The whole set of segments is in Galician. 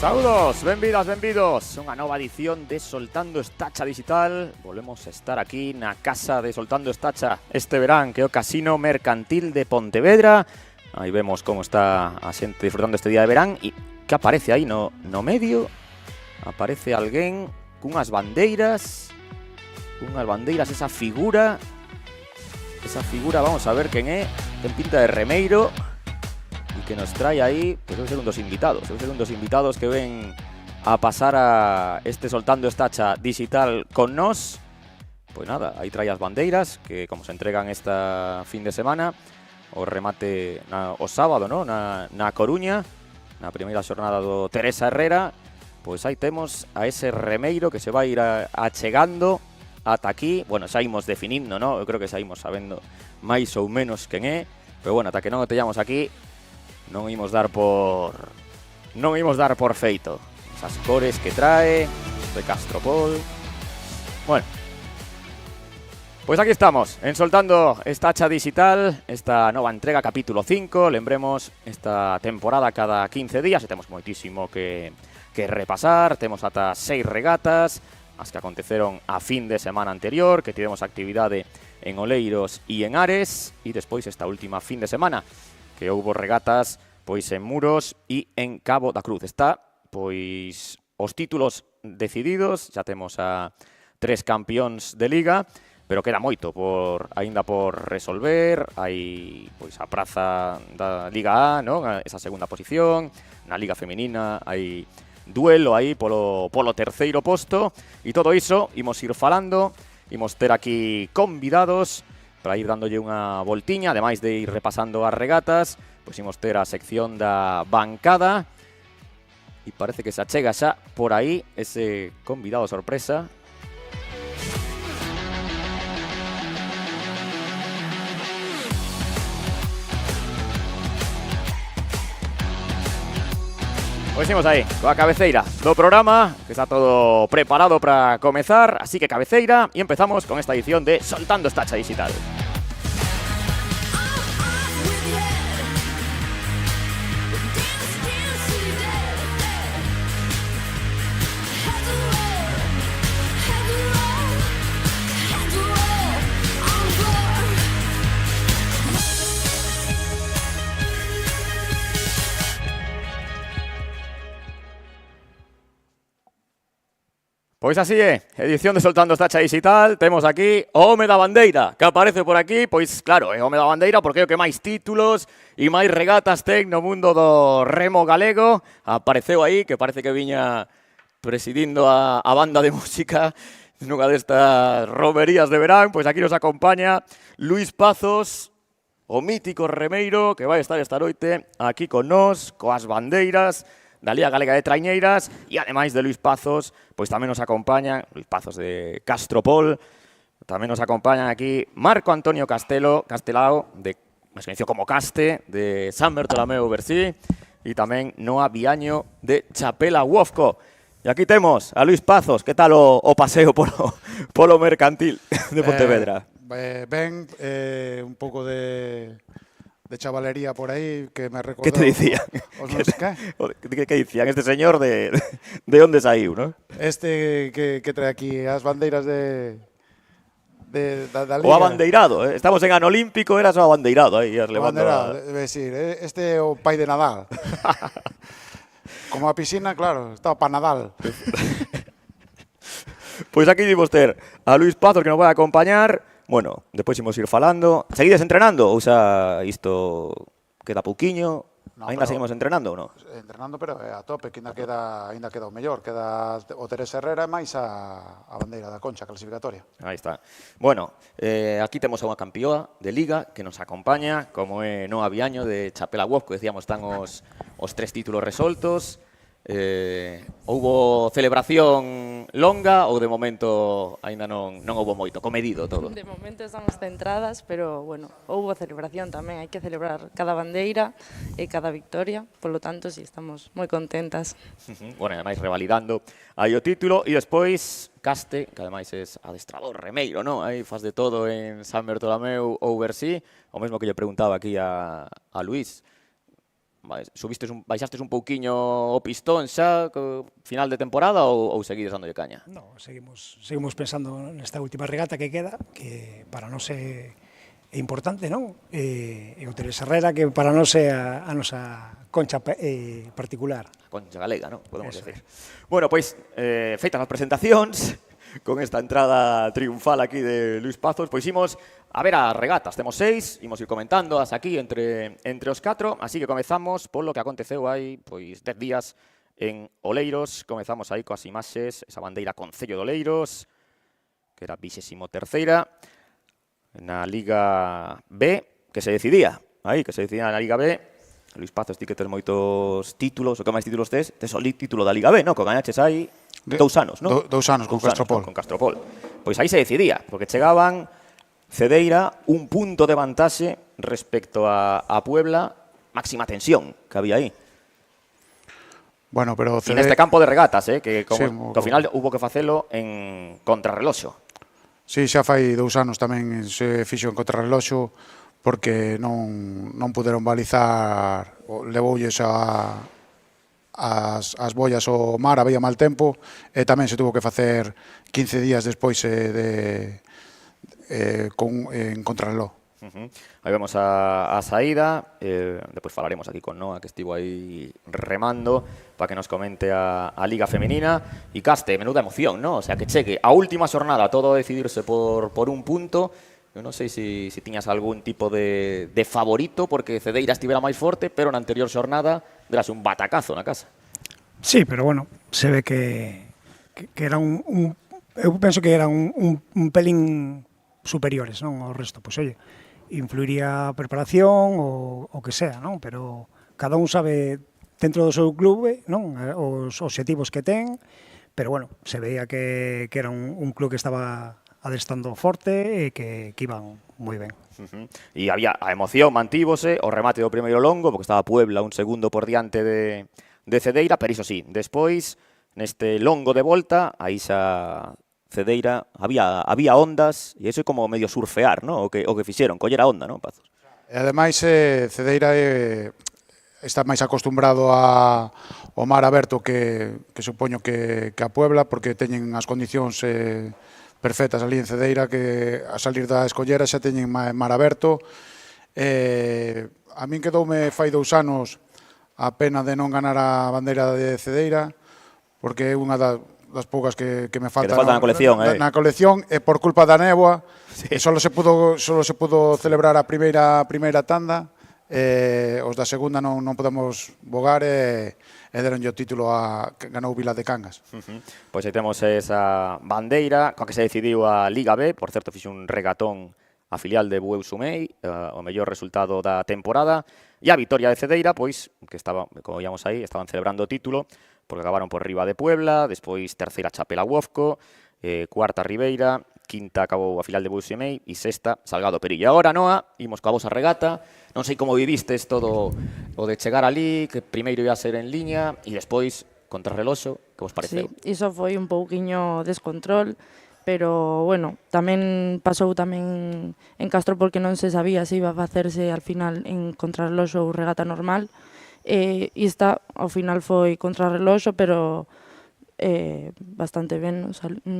Saúdos, benvidas, benvidos. Unha nova edición de Soltando Estacha Digital. Volvemos a estar aquí na casa de Soltando Estacha este verán, que é o Casino Mercantil de Pontevedra. Aí vemos como está a xente disfrutando este día de verán. E que aparece aí no medio? Aparece alguén cunhas bandeiras. Esa figura. Vamos a ver quen é. Ten pinta de remeiro. Y que nos trae ahí, pues debe ser un dos invitados que ven a pasar a este Soltando Estacha Digital con nos. Pues nada, aí trae as bandeiras que como se entregan esta fin de semana, o remate o sábado, ¿no? na Coruña, na primeira xornada do Teresa Herrera. Pois aí temos a ese remeiro que se vai ir achegando ata aquí. Bueno, xa imos definindo, ¿no? Eu creo que xa imos sabendo máis ou menos quen é, pero bueno, ata que non o teñamos aquí, non imos dar por feito. Esas cores que trae de Castropol. Bueno, pois aquí estamos, en Soltando Estacha Digital, esta nova entrega, capítulo 5. Lembremos, esta temporada cada 15 días, e temos moitísimo que repasar. Temos ata 6 regatas, as que aconteceron a fin de semana anterior, que tivemos actividade en Oleiros e en Ares, e despois esta última fin de semana, que houbo regatas pois en Muros e en Cabo da Cruz. Está pois os títulos decididos, xa temos a 3 campións de Liga, pero queda moito aínda por resolver. Hai pois a praza da Liga A, non? Esa segunda posición. Na Liga Feminina hai duelo aí polo terceiro posto, e todo iso imos ir falando, imos ter aquí convidados para ir dándolle unha voltiña, ademais de ir repasando as regatas. Pois imos ter a sección da bancada, e parece que se achega xa por aí ese convidado sorpresa. Pois imos aí, coa cabeceira do programa, que está todo preparado para comezar, así que cabeceira, e empezamos con esta edición de Soltando Estacha Digital. Pois así é, edición de Soltando Estacha Digital. Temos aquí o home da bandeira, que aparece por aquí. Pois claro, é o home da bandeira porque é o que máis títulos e máis regatas ten no mundo do remo galego. Apareceu aí, que parece que viña presidindo a banda de música nunha destas romerías de verán. Pois aquí nos acompaña Luís Pazos, o mítico remeiro, que vai estar esta noite aquí con nós, coas bandeiras da Liga Galega de Traiñeiras. E ademais de Luís Pazos, pois tamén nos acompañan Luís Pazos de Castropol, tamén nos acompañan aquí Marco Antonio Castelao, máis conhecido como Caste, de San Bertolameu Bersí, e tamén Noa Viaño de Chapela Uofco. E aquí temos a Luís Pazos. Que tal o paseo polo mercantil de Pontevedra? Ben, un pouco de chavalería por aí que me recordou. Que te dicían? Que dicían? Este señor de onde saiu, non? Este que trae aquí as bandeiras da Liga. O abandeirado, eh? Estamos en ano olímpico, eras o abandeirado aí, as levando debe decir, este é o pai de Nadal. Como a piscina, claro, está para Nadal. Pois aquí dimos ter a Luís Pazos, que nos vai acompañar. Bueno, despois imos ir falando. Seguides entrenando ou xa isto queda pouquiño? No, ainda seguimos entrenando ou non? Entrenando, pero a tope, que ainda queda o mellor. Queda o Teresa Herrera máis a bandeira da Concha clasificatoria. Aí está. Bueno, aquí temos a unha campioa de Liga que nos acompaña, como é Noa Viaño de Chapela Uofco, que decíamos están os 3 títulos resoltos. Houbo celebración longa ou de momento aínda non houbo moito, comedido todo? De momento estamos centradas, pero bueno, houbo celebración tamén, hai que celebrar cada bandeira e cada victoria, polo tanto, si estamos moi contentas. Bueno, ademais revalidando aí o título, e despois Caste, que ademais é adestrador, remeiro, non? Aí faz de todo en San Bertolameu ou Bersí, o mesmo que lle preguntaba aquí a Luís. baixastes un pouquiño o pistón xa final de temporada ou seguides dándolle caña? No, seguimos pensando nesta última regata que queda, que para nós é importante, non? E o Teres Herrera, que para nós é a nosa concha particular. Concha galega, non? Podemos decir. Bueno, pois, feitas as presentacións, con esta entrada triunfal aquí de Luis Pazos, pois imos a ver as regatas. Temos 6, imos ir comentando as aquí entre os 4, así que comezamos polo que aconteceu hai pois 10 días en Oleiros. Comezamos aí coas imaxes, esa bandeira Concello de Oleiros, que era 23ª, na Liga B, que se decidía na Liga B. Luis Pazos, ti que tes moitos títulos, o que máis títulos tes o título da Liga B, non? Que gañaches aí 2 anos, non? 2 anos con Castropol. Con Castropol. Pois aí se decidía, porque chegaban Cedeira un punto de vantaxe respecto a Puebla, máxima tensión que había aí. Bueno, pero E neste campo de regatas, que ao final hubo que facelo en contrarreloxo. Sí, xa fai 2 anos tamén se fixo en contrarreloxo porque non puderon balizar, levoulles as bollas ao mar, había mal tempo, e tamén se tuvo que facer 15 días despois en contrarreloj. Aí vemos a saída, depois falaremos aquí con Noa, que estivo aí remando, para que nos comente a Liga Femenina. E Caste, menuda emoción, non? O sea, que chegue a última xornada todo a decidirse por un punto. Eu non sei se tiñas algún tipo de favorito, porque Cedeira estivera máis forte, pero na anterior xornada derase un batacazo na casa. Sí, pero bueno, se ve que era eu penso que era un pelín superiores, non, ao resto. Pois, oye, influiría a preparación ou o que sea, non? Pero cada un sabe dentro do seu clube, non? Os obxectivos que ten, pero bueno, se veía que era un club que estaba adestrando forte e que iban moi ben. E había a emoción, mantívose, o remate do primeiro longo, porque estaba Puebla un segundo por diante de Cedeira, pero iso sí, despois, neste longo de volta, aí xa Cedeira, había ondas, e iso é como medio surfear, non? O que fixeron, coller a onda, non, Pazos? E ademais, Cedeira está máis acostumbrado ao mar aberto que supoño que a Puebla, porque teñen as condicións perfectas ali en Cedeira, que a salir da escollera xa teñen mar aberto. A min quedoume fai 2 anos a pena de non ganar a bandeira de Cedeira, porque é unha das poucas que me falta na colección, na colección, e por culpa da néboa, sí. Solo se pudo celebrar a primeira tanda, os da segunda non podemos bogar, e deronlle o título que ganou Vila de Cangas. Pois aí temos esa bandeira coa que se decidiu a Liga B. Por certo, fixe un regatón a filial de Bueu Sumei, o mellor resultado da temporada. E a vitoria de Cedeira, pois, que estaba, como víamos aí, estaban celebrando o título, porque acabaron por riba de Puebla, despois terceira Chapela Uofco, cuarta Ribeira, quinta acabou a filial de Bueu Sumei e sexta Salgado Perilla. Agora, Noa, imos coa vosa regata. Non sei como vivistes todo o de chegar ali, que primeiro ia ser en liña e despois contrarreloxo, que vos pareceu? Sí, iso foi un pouquiño descontrol, pero, bueno, tamén pasou tamén en Castro porque non se sabía se iba a facerse al final en contrarreloxo ou regata normal. E esta, ao final, foi contrarreloxo, pero bastante ben,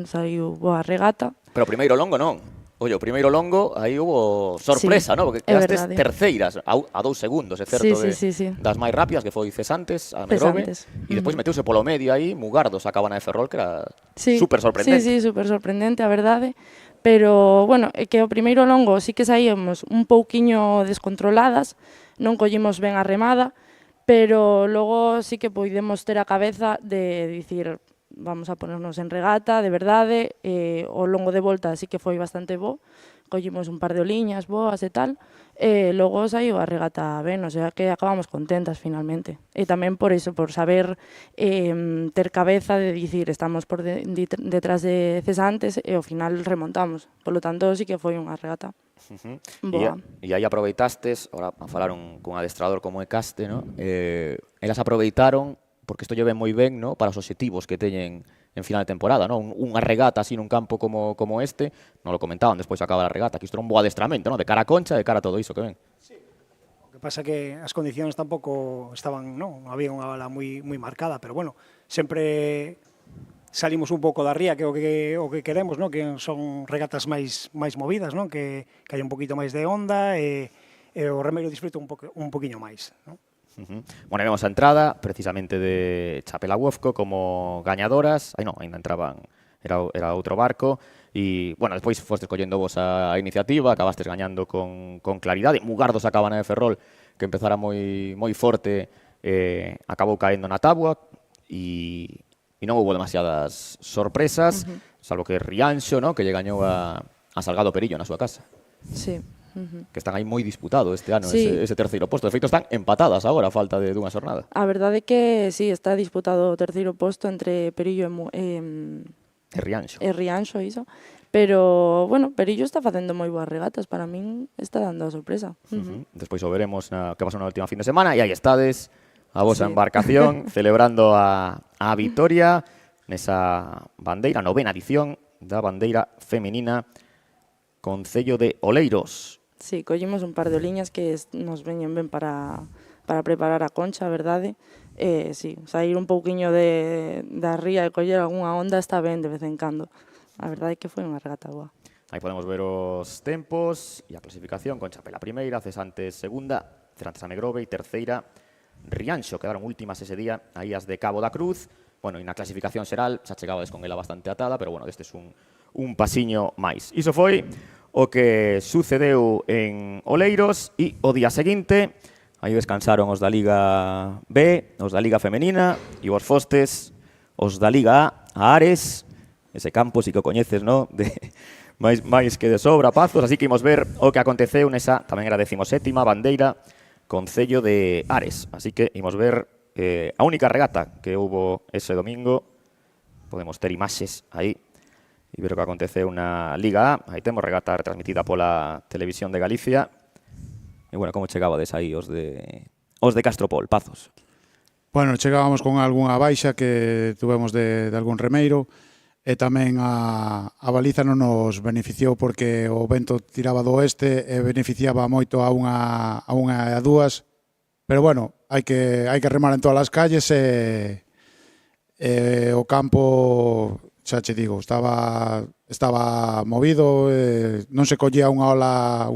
saiu boa regata. Pero o primeiro longo non. Oye, o primeiro longo, aí hubo sorpresa, sí, non? Porque quedastes terceiras a 2 segundos, é certo, sí. das máis rápidas, que foi Cesantes, a Megrove, e despois meteuse polo medio aí, Mugardos, a Cabana de Ferrol, que era super sorprendente. Sí, super sorprendente, a verdade. Pero, bueno, é que o primeiro longo sí que saíamos un pouquiño descontroladas, non collimos ben a remada, pero logo sí que podemos ter a cabeza de dicir vamos a ponernos en regata, de verdade, o longo de volta sí que foi bastante bo, collimos un par de oliñas boas e tal, e logo saiu a regata ben, o sea que acabamos contentas finalmente. E tamén por iso, por saber ter cabeza de dicir estamos por detrás de Cesantes e ao final remontamos. Por lo tanto, sí que foi unha regata boa. E aí aproveitastes, ahora falaron cun adestrador como é Caste, ¿no? Elas aproveitaron porque isto lle ven moi ben, ¿no? Para os obxectivos que teñen en final de temporada, ¿no? Unha regata así nun campo como este, non lo comentaban despois de acabar a regata, que isto era un bo adestramento, ¿no? De cara a Concha, de cara a todo iso que ven. Sí, o que pasa que as condicións tampouco estaban, non había unha ola moi marcada, pero bueno, sempre salimos un pouco da ría, que o que queremos, non? Que son regatas máis movidas, non? Que hai un poquito máis de onda e o remeiro disfruta un poquinho máis, non? Bueno, vemos a entrada precisamente de Chapela Huofco como gañadoras. Ainda entraban, era outro barco. E, bueno, despois fostes collendo vos a iniciativa, acabastes gañando con claridade. Mugardos a Cabana de Ferrol, que empezara moi forte, acabou caendo na tábua e non houve demasiadas sorpresas, salvo que Rianxo, ¿no?, que lle gañou a Salgado Perillo na súa casa. Sí. Que están aí moi disputado este ano, Sí. ese terceiro posto. De feito, están empatadas agora, a falta dunha xornada. A verdade é que sí, está disputado o terceiro posto entre Perillo E Rianxo. e Rianxo, iso. Pero, bueno, Perillo está facendo moi boas regatas. Para min está dando a sorpresa. Despois o veremos que pasou na última fin de semana. E aí estades, a vosa Sí. embarcación, celebrando a vitoria nesa bandeira, novena edición da bandeira femenina Concello de Oleiros. Sí, collimos un par de liñas que nos veñen ben para preparar a concha, a verdade. Sí, sair un pouquiño da ría e coller algunha onda está ben de vez en cando. A verdade é que foi unha regata boa. Aí podemos ver os tempos e a clasificación con Chapela primeira, Cesantes segunda, Cesantes a Negrove e terceira Rianxo. Quedaron últimas ese día, aí as de Cabo da Cruz. Bueno, e na clasificación xeral xa chegabades con ela bastante atada, pero bueno, deste é un pasiño máis. Iso foi o que sucedeu en Oleiros e o día seguinte aí descansaron os da Liga B, os da Liga Femenina e vos fostes os da Liga A Ares, ese campo si que o coñeces, no? máis que de sobra, Pazos, así que imos ver o que aconteceu nesa, tamén era 17ª bandeira Concello de Ares, así que imos ver a única regata que houbo ese domingo. Podemos ter imaxes aí e ver o que aconteceu na Liga A. Aí temos regata retransmitida pola Televisión de Galicia. E, bueno, como chegabades aí os de Castropol, Pazos? Bueno, chegábamos con algunha baixa que tuvemos de algún remeiro e tamén a baliza non nos beneficiou porque o vento tiraba do oeste e beneficiaba moito a unha e a dúas. Pero bueno, hai que remar en todas as calles e o campo, xa che digo, estaba movido, non se collía unha ola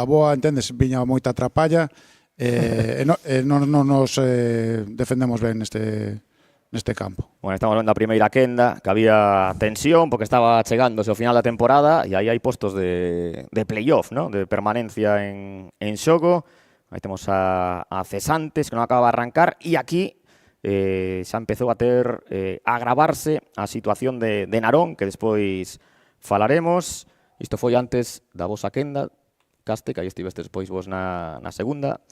boa, entendes? Viña moita trapalla e non nos defendemos ben neste campo. Bueno, estamos vendo a primeira quenda, que había tensión porque estaba chegándose ao final da temporada e aí hai postos de playoff, ¿no?, de permanencia en xogo. Aí temos a Cesantes, que non acaba de arrancar, e aquí xa empezou a agravarse a situación de Narón, que despois falaremos. Isto foi antes da vosa quenda, Caste, que aí estivestes despois vos na segunda,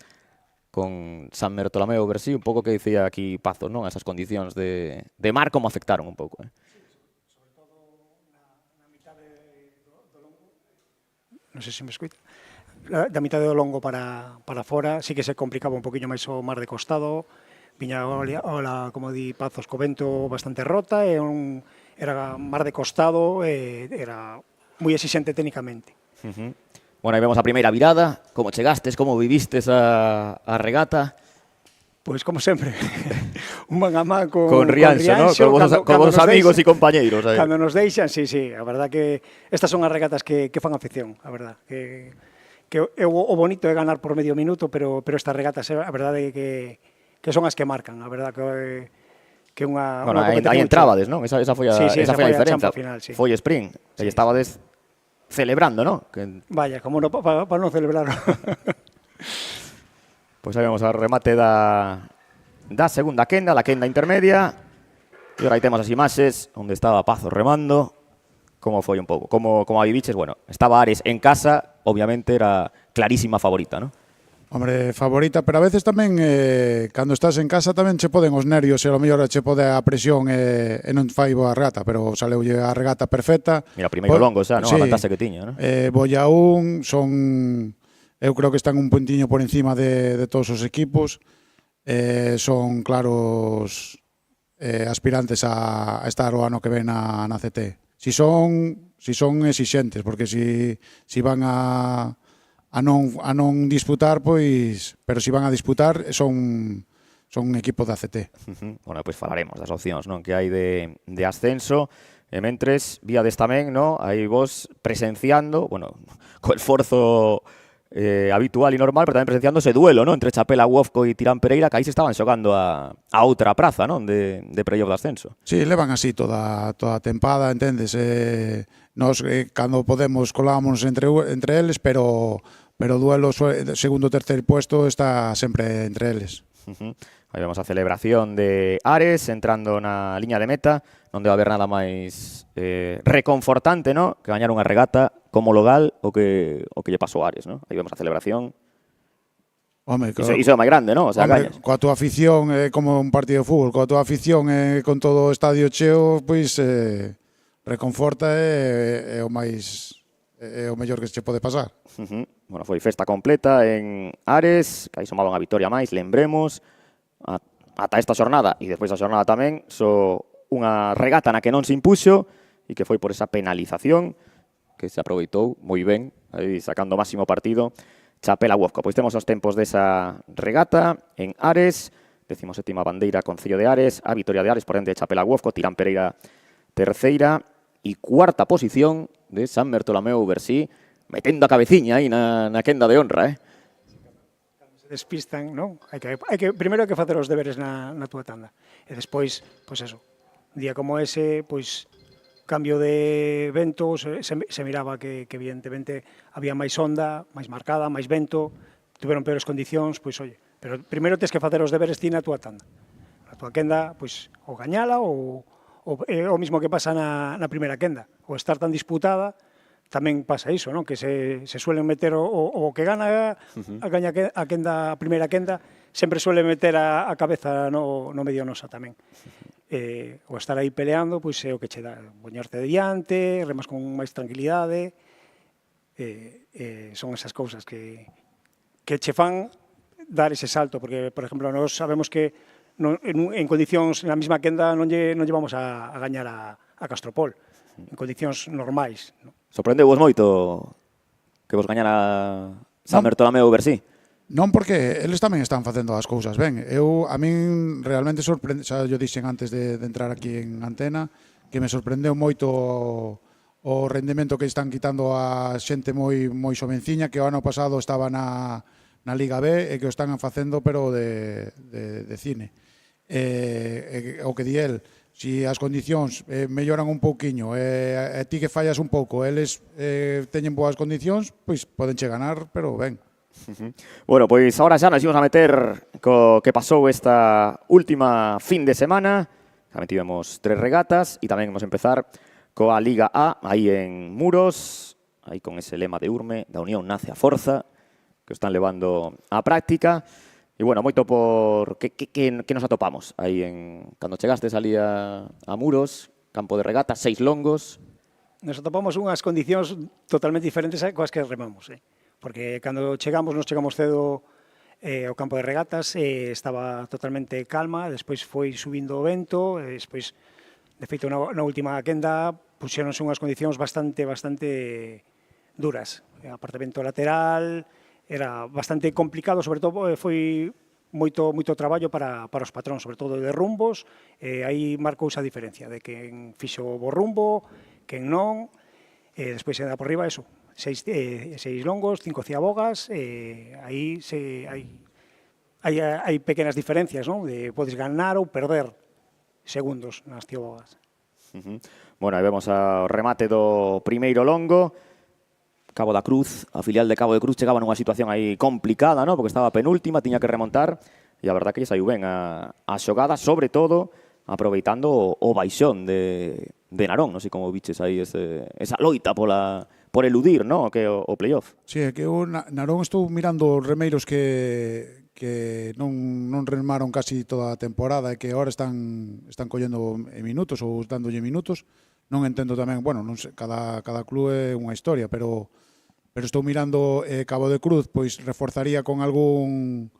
con San Bertolomeu Bersí, un pouco que dicía aquí Pazos, non? Esas condicións de mar como afectaron un pouco, Sobre todo na mitade do longo, non sei se me escuita, da mitade do longo para fora, sí que se complicaba un poquinho máis o mar de costado, viña ola, como di Pazos, co vento bastante rota, e era mar de costado, era moi exixente técnicamente. Bueno, aí vemos a primeira virada. Como chegastes, como vivistes a regata? Pois, como sempre, un man a man con Rianxo, ¿no? Con vos amigos e compañeiros. Cando nos deixan, sí, a verdad que estas son as regatas que fan afección, a verdad. Que o bonito é ganar por medio minuto, pero estas regatas, a verdade que son as que marcan, a verdad que unha bueno, aí entrabades, non? Esa foi a diferenza. Final, sí. Foi sprint. Aí estabades celebrando, ¿no? Vaya, como no, para non celebrar. Pois aí vemos a remate da segunda quenda, la quenda intermedia. E agora aí temos as imaxes onde estaba Pazos remando. Como foi un pouco? Como a viviches? Bueno, estaba Ares en casa, obviamente era clarísima favorita, ¿no? Hombre, favorita, pero a veces tamén cando estás en casa tamén che poden os nervios e ao mellor che pode a presión e non fai boa regata, pero saleulle a regata perfecta. Mira, o primeiro longo xa, non? Sí, a vantaxe que tiña, non? Bolla eu creo que están un puntiño por encima de todos os equipos. Son claros aspirantes a estar o ano que ven na CT. Si son exixentes, porque si van a non disputar, pois, pero se van a disputar son un equipo de ACT. Bueno, pois falaremos das opcións, non, que hai de ascenso. E mentres, víades tamén, non, aí vos presenciando, bueno, co esforzo habitual e normal, pero tamén presenciando ese duelo, non, entre Chapela, Uofco e Tirán Pereira, que aí se estaban xogando a outra praza, non, de playoff de ascenso. Sí, levan así toda a tempada, entendes? Nos, cando podemos, colámonos entre eles, pero o duelo segundo e terceiro puesto está sempre entre eles. Aí vemos a celebración de Ares entrando na liña de meta, non debe haber nada máis reconfortante, ¿no?, que gañar unha regata como local o que lle pasou a Ares, ¿no? Aí vemos a celebración. Home, Iso é o máis grande, ¿no? O sea, hombre, gañas. coa túa afición, como un partido de fútbol, coa túa afición con todo o estadio cheo, pois reconforta é o máis é o mellor que se pode pasar. Bueno, foi festa completa en Ares, que aí somaba unha vitoria máis, lembremos, ata esta xornada e despois da xornada tamén, unha regata na que non se impuxo e que foi por esa penalización que se aproveitou moi ben, aí sacando o máximo partido Chapela Uofco. Pois temos os tempos desa regata en Ares, 17ª bandeira Concello de Ares, a vitoria de Ares por dente de Chapela Uofco, Tirán Pereira terceira e cuarta posición de San Bertolomeu Bersí, metendo a cabeciña aí na quenda de honra, Se despistan, non? Primeiro hai que facer os deberes na túa tanda. E despois, pois eso, un día como ese, pois cambio de vento, se miraba que evidentemente había máis onda, máis marcada, máis vento, tuveron peores condicións, pois oye, pero primeiro tens que facer os deberes ti na túa tanda. Na túa quenda, pois, ou gañala ou o mismo que pasa na primeira quenda, ou estar tan disputada, tamén pasa iso, non? Que se suelen meter o que gana a primeira quenda, sempre suele meter a cabeza no medio nosa tamén. O estar aí peleando, pois é o que che dá, poñerte de diante, remas con máis tranquilidade, son esas cousas que che fan dar ese salto, porque, por exemplo, nós sabemos que en condicións, na mesma quenda, non lle vamos a gañar a Castropol, en condicións normais. Sorprendeu vos moito que vos gañara San Bertolomeu Bersí? Non, porque eles tamén están facendo as cousas ben. A min realmente sorprende, xa yo dixen antes de entrar aquí en antena, que me sorprendeu moito o rendemento que están quitando a xente moi xovenciña, que o ano pasado estaba na Liga B e que o están facendo pero de cine. O que di el, si as condicións melloran un pouquiño e ti que fallas un pouco, eles teñen boas condicións, pois podenche ganar, pero ben. Bueno, pois agora xa nos íbamos a meter co que pasou esta última fin de semana. Tamén tivemos 3 regatas e tamén vamos a empezar coa Liga A, aí en Muros, aí con ese lema de Urme, da unión nace a forza, que o están levando á práctica. E, bueno, moito por... Que nos atopamos aí cando chegastes ali a Muros, campo de regata, 6 longos. Nos atopamos unhas condicións totalmente diferentes coas que remamos, porque cando nos chegamos cedo ao campo de regatas, estaba totalmente calma, despois foi subindo o vento, despois, de feito, na última quenda, puxéronse unhas condicións bastante duras. A parte vento lateral, era bastante complicado, sobre todo foi moito traballo para os patróns, sobre todo de rumbos, aí marcouse a diferencia de quen fixo bo rumbo, quen non, despois se da por riba, eso, 6 longos, 5 ciabogas, aí hai pequenas diferencias, non? Podes ganar ou perder segundos nas ciabogas. Bueno, aí vemos o remate do primeiro longo, Cabo da Cruz, a filial de Cabo de Cruz chegaba nunha situación aí complicada, ¿no? Porque estaba penúltima, tiña que remontar, e a verdad que lle saiu ben a xogada, sobre todo aproveitando o baixón de Narón, non sei como biches aí esa loita por eludir, ¿no? Que o playoff. Sí, é que o Narón estou mirando os remeiros que non remaron casi toda a temporada e que agora están collendo minutos ou dándolle minutos. Non entendo tamén, bueno, non sei, cada club é unha historia, pero estou mirando Cabo de Cruz, pois reforzaría con algún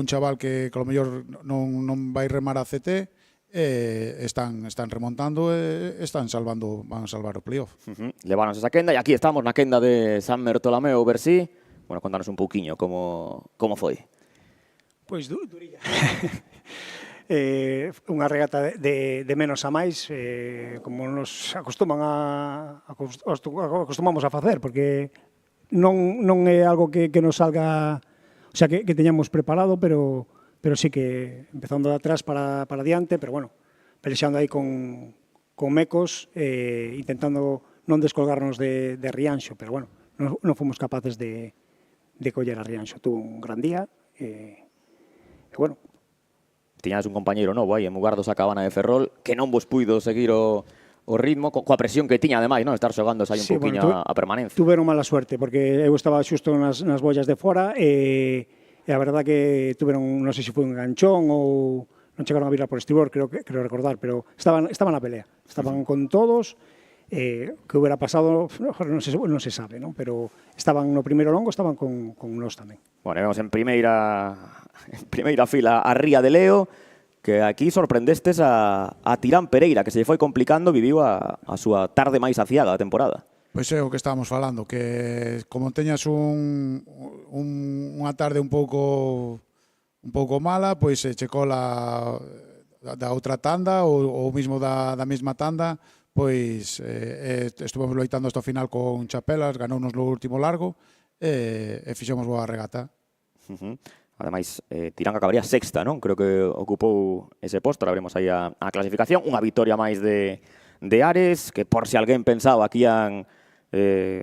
chaval que a lo mellor non vai remar a CT, están remontando e van a salvar o playoff. Leváronse esa quenda e aquí estamos na quenda de San Bertolomeu Bersí. Bueno, contanos un pouquiño como foi. Pois durilla. Unha regata de menos a máis, como nos acostumamos a facer, porque non é algo que nos salga, o sea, que teñamos preparado, pero sí que empezando de atrás para diante, pero bueno, pelexando aí con mecos, intentando non descolgarnos de Rianxo, pero bueno, non fomos capaces de coller a Rianxo. Tuvo un gran día, e bueno. Tiñades un compañeiro novo aí en Mugardos a Cabana de Ferrol que non vos puido seguir o ritmo coa presión que tiña ademais, non? Estar xogándose aí un pouquiño a permanencia. Tuveron mala suerte, porque eu estaba xusto nas bollas de fora e a verdad que tuveron, non sei se foi un enganchón ou non chegaron a virar por estribor, creo recordar, pero estaban na pelea. Estaban con todos, que hubiera pasado, non se sabe, ¿no? Pero estaban no primeiro longo, estaban con nós tamén. Bueno, vemos en primeira fila a Ría de Leo, que aquí sorprendestes a Tirán Pereira, que se lle foi complicando, viviu a súa tarde máis aciaga da temporada. Pois é o que estábamos falando, que como teñas unha tarde un pouco mala, pois se checou da outra tanda ou mesmo da mesma tanda, pois estuvemos loitando hasta o final con Chapelas, ganounos no último largo e fixemos boa regata. Ademais, Tirán acabaría sexta, non? Creo que ocupou ese posto, ahora veremos aí a clasificación, unha vitoria máis de Ares, que por si alguén pensaba que ian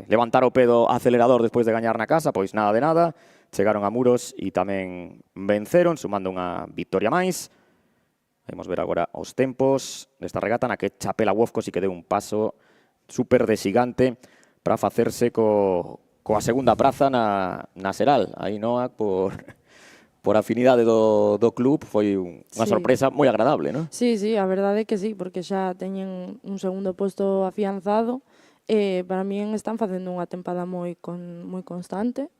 levantar o pedo acelerador despois de gañar na casa, pois nada de nada, chegaron a Muros e tamén venceron, sumando unha victoria máis. Vamos ver agora os tempos desta regata na que Chapela Wofco si que deu un paso super de xigante para facerse coa segunda praza na Seral. Aí Noa, por afinidade do club, foi unha sorpresa moi agradable, non? Sí, a verdade é que sí, porque xa teñen un segundo posto afianzado. Para min están facendo unha tempada moi constante.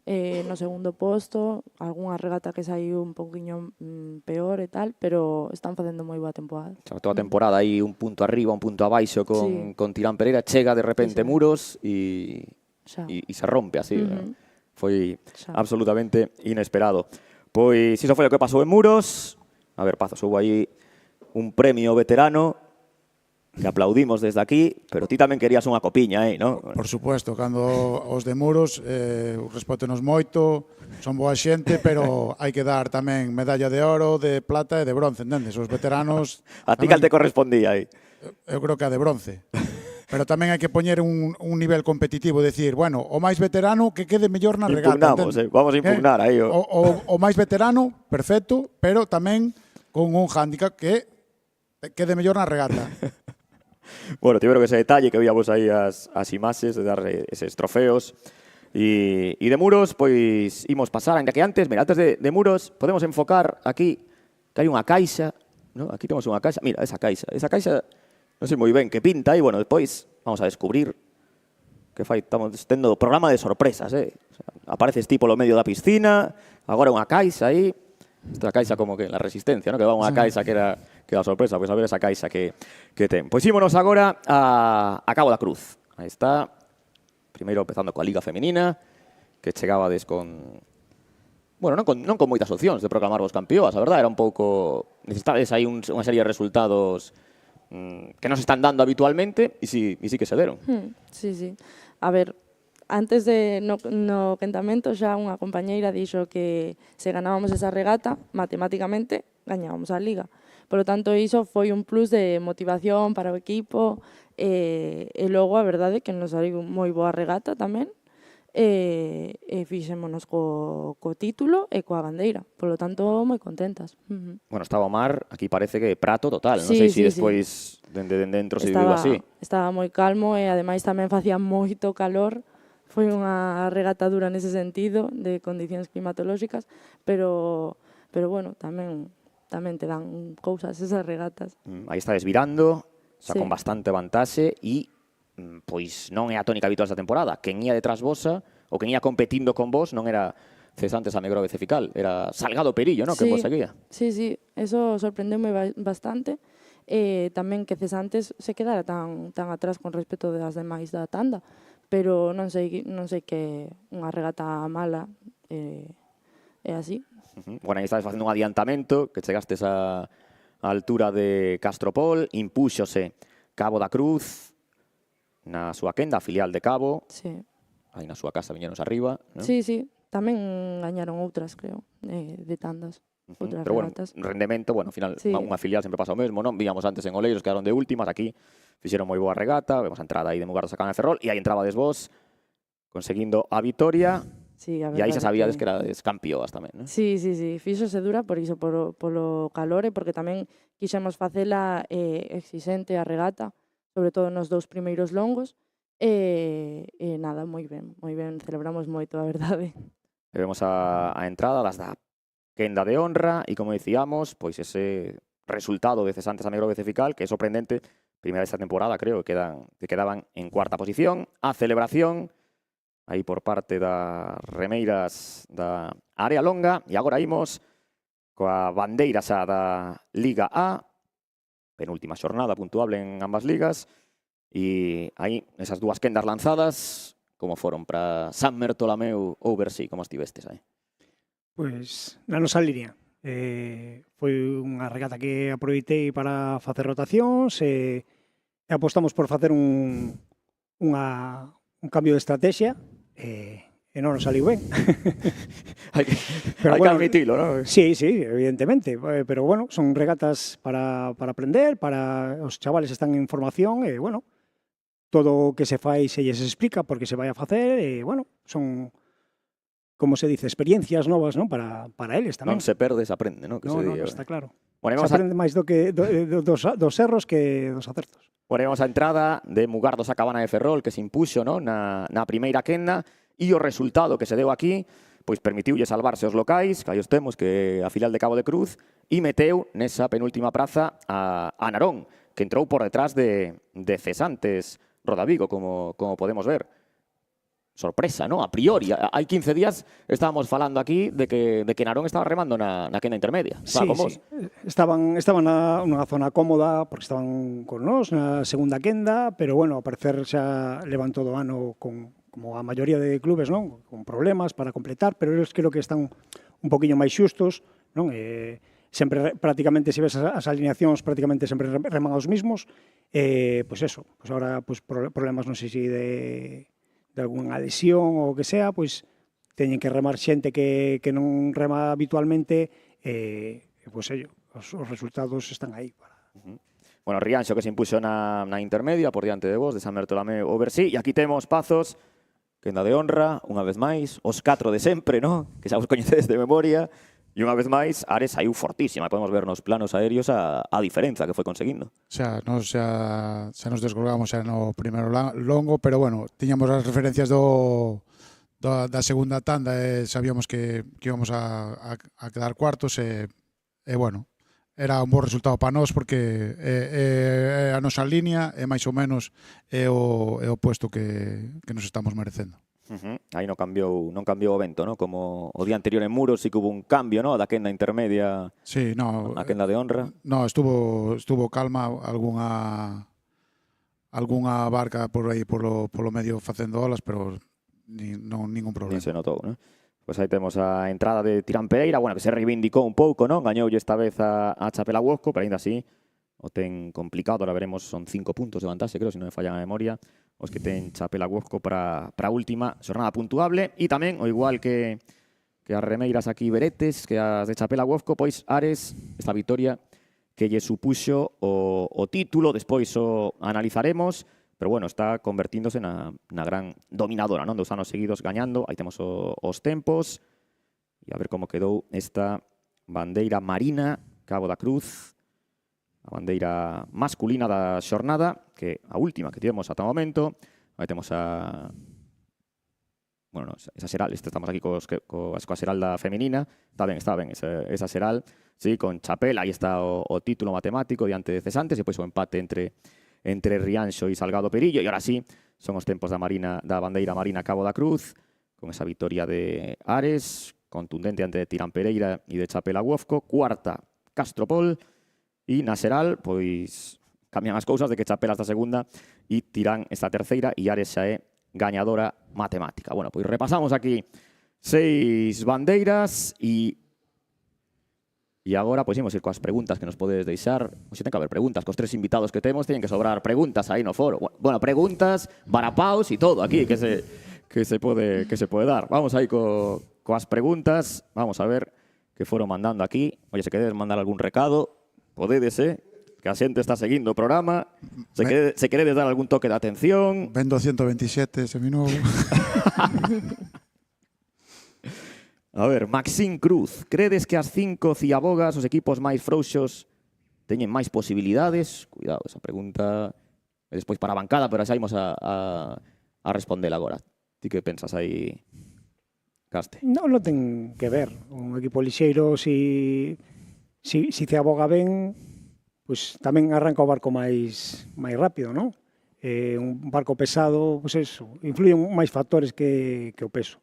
No segundo posto, algunha regata que saiu un pouquiño peor e tal, pero están facendo moi boa temporada. Toda a temporada aí un punto arriba, un punto abaixo con Tirán Pereira, chega de repente Muros e se rompe así. Foi absolutamente inesperado. Pois iso foi o que pasou en Muros. A ver, Pazos, houve aí un premio veterano que aplaudimos desde aquí, pero ti tamén querías unha copiña, non? Por supuesto, cando os de Muros respótenos moito, son boa xente, pero hai que dar tamén medalla de oro, de plata e de bronce, entendes? Os veteranos... A ti cal te correspondía aí? Eu creo que a de bronce. Pero tamén hai que poñer un nivel competitivo, decir, bueno, o máis veterano que quede mellor na regata. Impugnamos, vamos a impugnar aí. O máis veterano, perfecto, pero tamén con un hándicap que quede mellor na regata. Bueno, tiveron ese detalle que víamos aí as imaxes de dar eses trofeos. E de Muros, pois, imos pasar, ainda que antes, mira, antes de Muros, podemos enfocar aquí, que hai unha caixa, ¿no? Aquí temos unha caixa, mira, esa caixa, non sei moi ben que pinta, e, bueno, despois vamos a descubrir que estamos tendo programa de sorpresas, O sea, apareces ti polo medio da piscina, agora unha caixa aí, esta caixa como que la Resistencia, ¿no? Que va unha caixa que era sorpresa, pois a ver esa caixa que ten. Pois ímonos agora a Cabo da Cruz. Aí está, primeiro empezando coa Liga Feminina, que chegabades con... Bueno, non con moitas opcións de proclamar vos campeoas, a verdade, era un pouco... Necesitades aí unha serie de resultados que non se están dando habitualmente e sí que se deron. Sí. A ver, antes no quentamento xa unha compañeira dixo que se ganábamos esa regata, matemáticamente gañábamos a Liga. Por lo tanto, iso foi un plus de motivación para o equipo e logo a verdade que nos saiu moi boa regata tamén e fixémonos co título e coa bandeira. Por lo tanto, moi contentas. Bueno, estaba o mar, aquí parece que prato total. Non sei se despois dende dentro se viviu así. Estaba moi calmo e ademais tamén facía moito calor. Foi unha regata dura nese sentido, de condicións climatolóxicas, pero bueno, tamén te dan cousas esas regatas. Aí está desvirando, xa con bastante vantaxe e pois non é a tónica habitual esta temporada. Quen ia detrás vosa ou quen ia competindo con vos non era cesantes a Megrove Cefical. Era Salgado Perillo, ¿no? Que vos seguía. Sí, eso sorprendeume bastante. Tamén que Cesantes se quedara tan atrás con respecto das demais da tanda, pero non sei que unha regata mala é así. Bueno, aí estabas facendo un adiantamento, que chegastes a altura de Castropol, impúxose Cabo da Cruz, na súa quenda, a filial de Cabo, Sí. aí na súa casa viñeronse arriba, non? Sí, tamén gañaron outras, creo, de tandas. Outras Pero bueno, regatas. rendemento, bueno, ao final Sí. unha filial sempre pasa o mesmo, non? Víamos antes en Oleiros, quedaron de últimas, aquí fixeron moi boa regata, vemos a entrada aí de Mugardos a Cabana de Ferrol, e aí entrabades vos, conseguindo a vitoria, Sí, a e aí xa verdade sabíades que erades campeoas tamén, non? Sí, fíxose dura por iso, polo calor e porque tamén quixemos facela exixente a regata, sobre todo nos 2 primeiros longos, e nada, moi ben, celebramos moito, a verdade. E vemos a entrada das da quenda de honra, e como dicíamos, pois ese resultado de cesantes a Megrove Cefical, que é sorprendente, primeira desta temporada, creo, que quedaban en cuarta posición, a celebración, aí por parte das remeiras da área longa, e agora imos coa bandeira xa da Liga A, penúltima xornada puntuable en ambas ligas, e aí esas dúas quendas lanzadas, como foron para San Bertolomeu ou Bersí, como estivestes aí? Pois na nosa línea. Foi unha regata que aproveitei para facer rotacións e apostamos por facer un cambio de estrategia e non nos saliu ben. Hai que Pero bueno, admitilo, non? Sí, evidentemente, pero bueno, son regatas para aprender, para os chavales están en formación e bueno, todo o que se fai se lles explica porque se vai a facer e bueno, son como se dice, experiencias novas, non? Para eles tamén. Non se perde, se aprende, non? Que se di, Está claro. Bueno, Se aprende máis dos erros que dos acertos. Ponemos a entrada de Mugardos a Cabana de Ferrol, que se impuxo, non? Na primeira quenda, e o resultado que se deu aquí pois permitiulle salvarse os locais, que aí os temos, que a filial de Cabo de Cruz, e meteu nesa penúltima praza a Narón, que entrou por detrás de Cesantes Rodavigo, como podemos ver. Sorpresa, ¿no? A priori. Hai 15 días estábamos falando aquí de que Narón estaba remando na quenda intermedia. Sí. Estaban nunha zona cómoda porque estaban con nós na segunda quenda, pero bueno, ao parecer xa levan todo o ano como a maioría de clubes, non? Con problemas para completar, pero eles creo que están un poquinho máis xustos, non? Sempre prácticamente, se ves as alineacións, prácticamente sempre reman os mismos. Pois eso, pois agora problemas non sei se de algunha lesión ou o que sea, pois teñen que remar xente que non rema habitualmente pois os resultados están aí. Bueno, Rianxo que se impuxo na intermedia por diante de vos, de San Bertolomeu ou Bersí, e aquí temos Pazos, quenda de honra, unha vez máis, os 4 de sempre, ¿no? Que xa vos coñecedes de memoria, e unha vez máis, Ares saiu fortísima, podemos ver nos planos aéreos a diferenza que foi conseguindo. Xa nos descolgamos xa no primeiro longo, pero bueno, tiñamos as referencias da segunda tanda e sabíamos que íbamos a quedar cuartos e bueno, era un bo resultado para nós porque a nosa línea é máis ou menos é o puesto que nos estamos merecendo. Aí non cambiou o vento, ¿no? Como o día anterior en Muros sí que hubo un cambio, ¿no? Da quenda intermedia a quenda de honra. No, estuvo calma, algunha barca por aí polo medio facendo olas, pero ningún problema. Nin se notou, ¿no? Pois aí temos a entrada de Tirán Pereira, bueno, que se reivindicou un pouco, ¿no? Gañoulle esta vez a Chapelahuosco, pero ainda así o ten complicado, ahora veremos, son 5 puntos de vantaxe, creo, se non me falla a memoria, os que ten Chapelahuosco para a última xornada puntuable, e tamén, o igual que as remeiras aquí Beretes, que as de Chapelahuosco, pois Ares, esta vitoria que lle supuxo o título, despois o analizaremos, pero bueno, está convertíndose na gran dominadora, non? 2 anos seguidos gañando, aí temos os tempos, e a ver como quedou esta bandeira marina, Cabo da Cruz, a bandeira masculina da xornada, que a última que tivemos ata o momento. Aí temos esa xeral, estamos aquí coa xeral da feminina. Está ben, esa xeral, sí, con Chapel, aí está o título matemático diante de Cesantes, e depois o empate entre Rianxo e Salgado Perillo, e ahora sí, son os tempos da bandeira marina Cabo da Cruz, con esa vitoria de Ares, contundente ante Tirán Pereira e de Chapela Guofco. Cuarta, Castropol. E na xeral, pois, cambian as cousas de que Chapela está segunda e Tirán está terceira e Ares xa é gañadora matemática. Bueno, pois repasamos aquí 6 bandeiras e agora pois imos ir coas preguntas que nos podedes deixar. Pois ten que haber preguntas, cos 3 invitados que temos teñen que sobrar preguntas aí no foro. Bueno, preguntas, varapaos e todo aquí que se pode dar. Vamos aí coas preguntas. Vamos a ver que foron mandando aquí. Oye, se queredes mandar algún recado, podedes, que a xente está seguindo o programa. Se queredes dar algún toque de atención. Vendo 127 seminovo. A ver, Maxín Cruz, credes que as 5 ciabogas, os equipos máis frouxos, teñen máis posibilidades? Cuidado, esa pregunta é despois para a bancada, pero xa imos a responder agora. Ti que pensas aí, Caste? Non ten que ver. Un equipo lixeiro, si se aboga ben, pois tamén arranca o barco máis rápido, non? Un barco pesado, pois eso, influyen máis factores que o peso.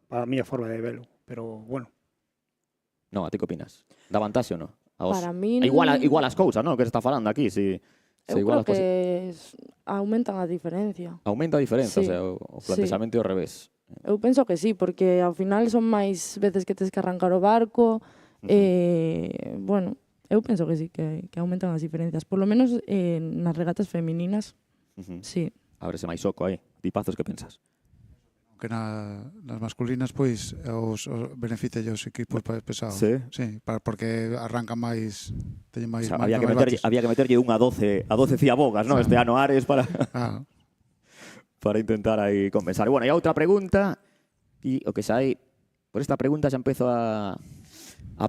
Para a miña forma de velo, pero bueno. Non, a ti que opinas? Da vantaxe ou non? Para min... Igual as cousas, non? Que se está falando aquí, Eu creo que aumentan a diferencia. Aumenta a diferenza, Sí. o sea, o plantexamento é ao revés. Eu penso que sí, porque ao final son máis veces que tes que arrancar o barco. Bueno, eu penso que sí, que aumentan as diferencias. Por lo menos nas regatas femininas, sí. Ábrese máis soco aí. Ti, Pazos, que pensas? Que nas masculinas, pois, os beneficia os equipos pesados. Sí? Sí, porque arrancan máis, teñen máis... O sea, máis había que meterlle un a 12 ciabogas, non? Este ano Ares para intentar aí compensar. Bueno, e a outra pregunta, e o que xa hai, por esta pregunta xa empezo a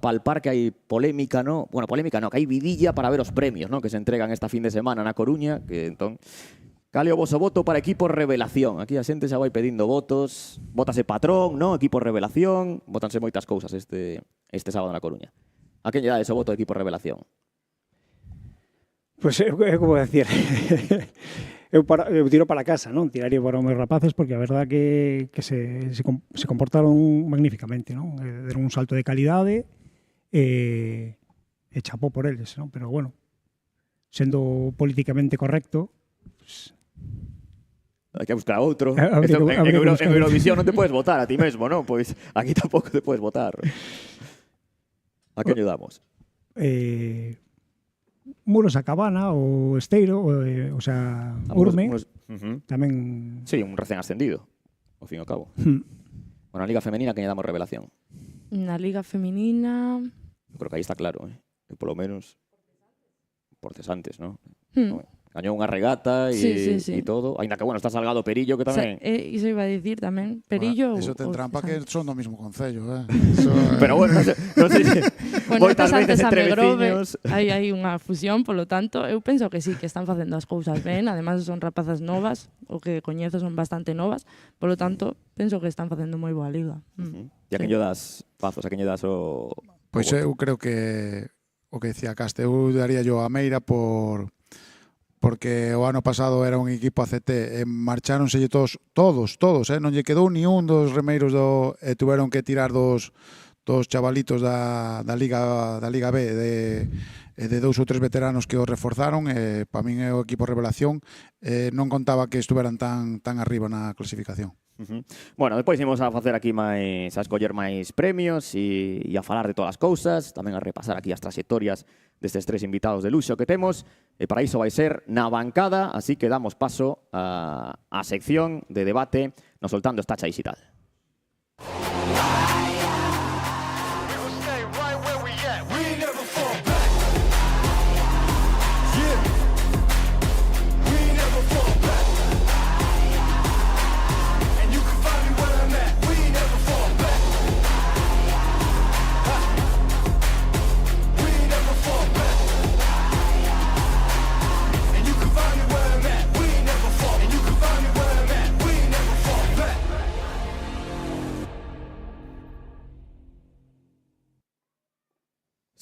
palpar que hai polémica, non? Bueno, polémica non, que hai vidilla para ver os premios, non? Que se entregan esta fin de semana na Coruña, que entón... Cal é o voso voto para equipo revelación? Aquí a xente xa vai pedindo votos. Vótase patrón, non? Equipo revelación. Vótanse moitas cousas este sábado na Coruña. A quen lle dá ese voto de equipo revelación? Pois é como decir, eu tiro para casa, non? Tiraría para os meus rapaces porque a verdad que se comportaron magníficamente, non? Deron un salto de calidade e chapó por eles, non? Pero bueno, sendo políticamente correcto, pues, hai que buscar outro. Habría que buscar. En Eurovisión non te podes votar a ti mesmo, non? Pois aquí tampouco te podes votar. A que ayudamos? Muros a Cabana ou Esteiro, o sea, Urme, tamén... Sí, un recén ascendido, ao fin e ao cabo. Bueno, a Liga Femenina, que lle damos revelación? Na Liga Femenina... Eu creo que aí está claro, E polo menos por cesantes, non? Gañou unha regata e todo. Aínda que, bueno, está Salgado Perillo, que tamén... Iso iba a dicir tamén. Perillo... Eso ten trampa que son do mismo concello, Pero bueno, non sei se... Bueno, moitas veces entre Grove, veciños... hai unha fusión, polo tanto, eu penso que sí, que están facendo as cousas ben. Ademais, son rapazas novas, o que coñezo son bastante novas. Polo tanto, penso que están facendo moi boa liga. E a quen lle das, Pazos, a quen lle das o... Pois eu creo que o que decía Caste, eu daría yo a Meira porque o ano pasado era un equipo ACT e marcháronselle todos, non lle quedou ni un dos remeiros e tuveron que tirar dos chavalitos da Liga B de 2 ou 3 veteranos que os reforzaron e para min é o equipo revelación, non contaba que estuveran tan arriba na clasificación. Bueno, despois imos a facer aquí a escoller máis premios e a falar de todas as cousas, tamén a repasar aquí as trayectorias destes 3 invitados de luxo que temos, e para iso vai ser na bancada, así que damos paso a sección de debate no Soltando Estacha Digital.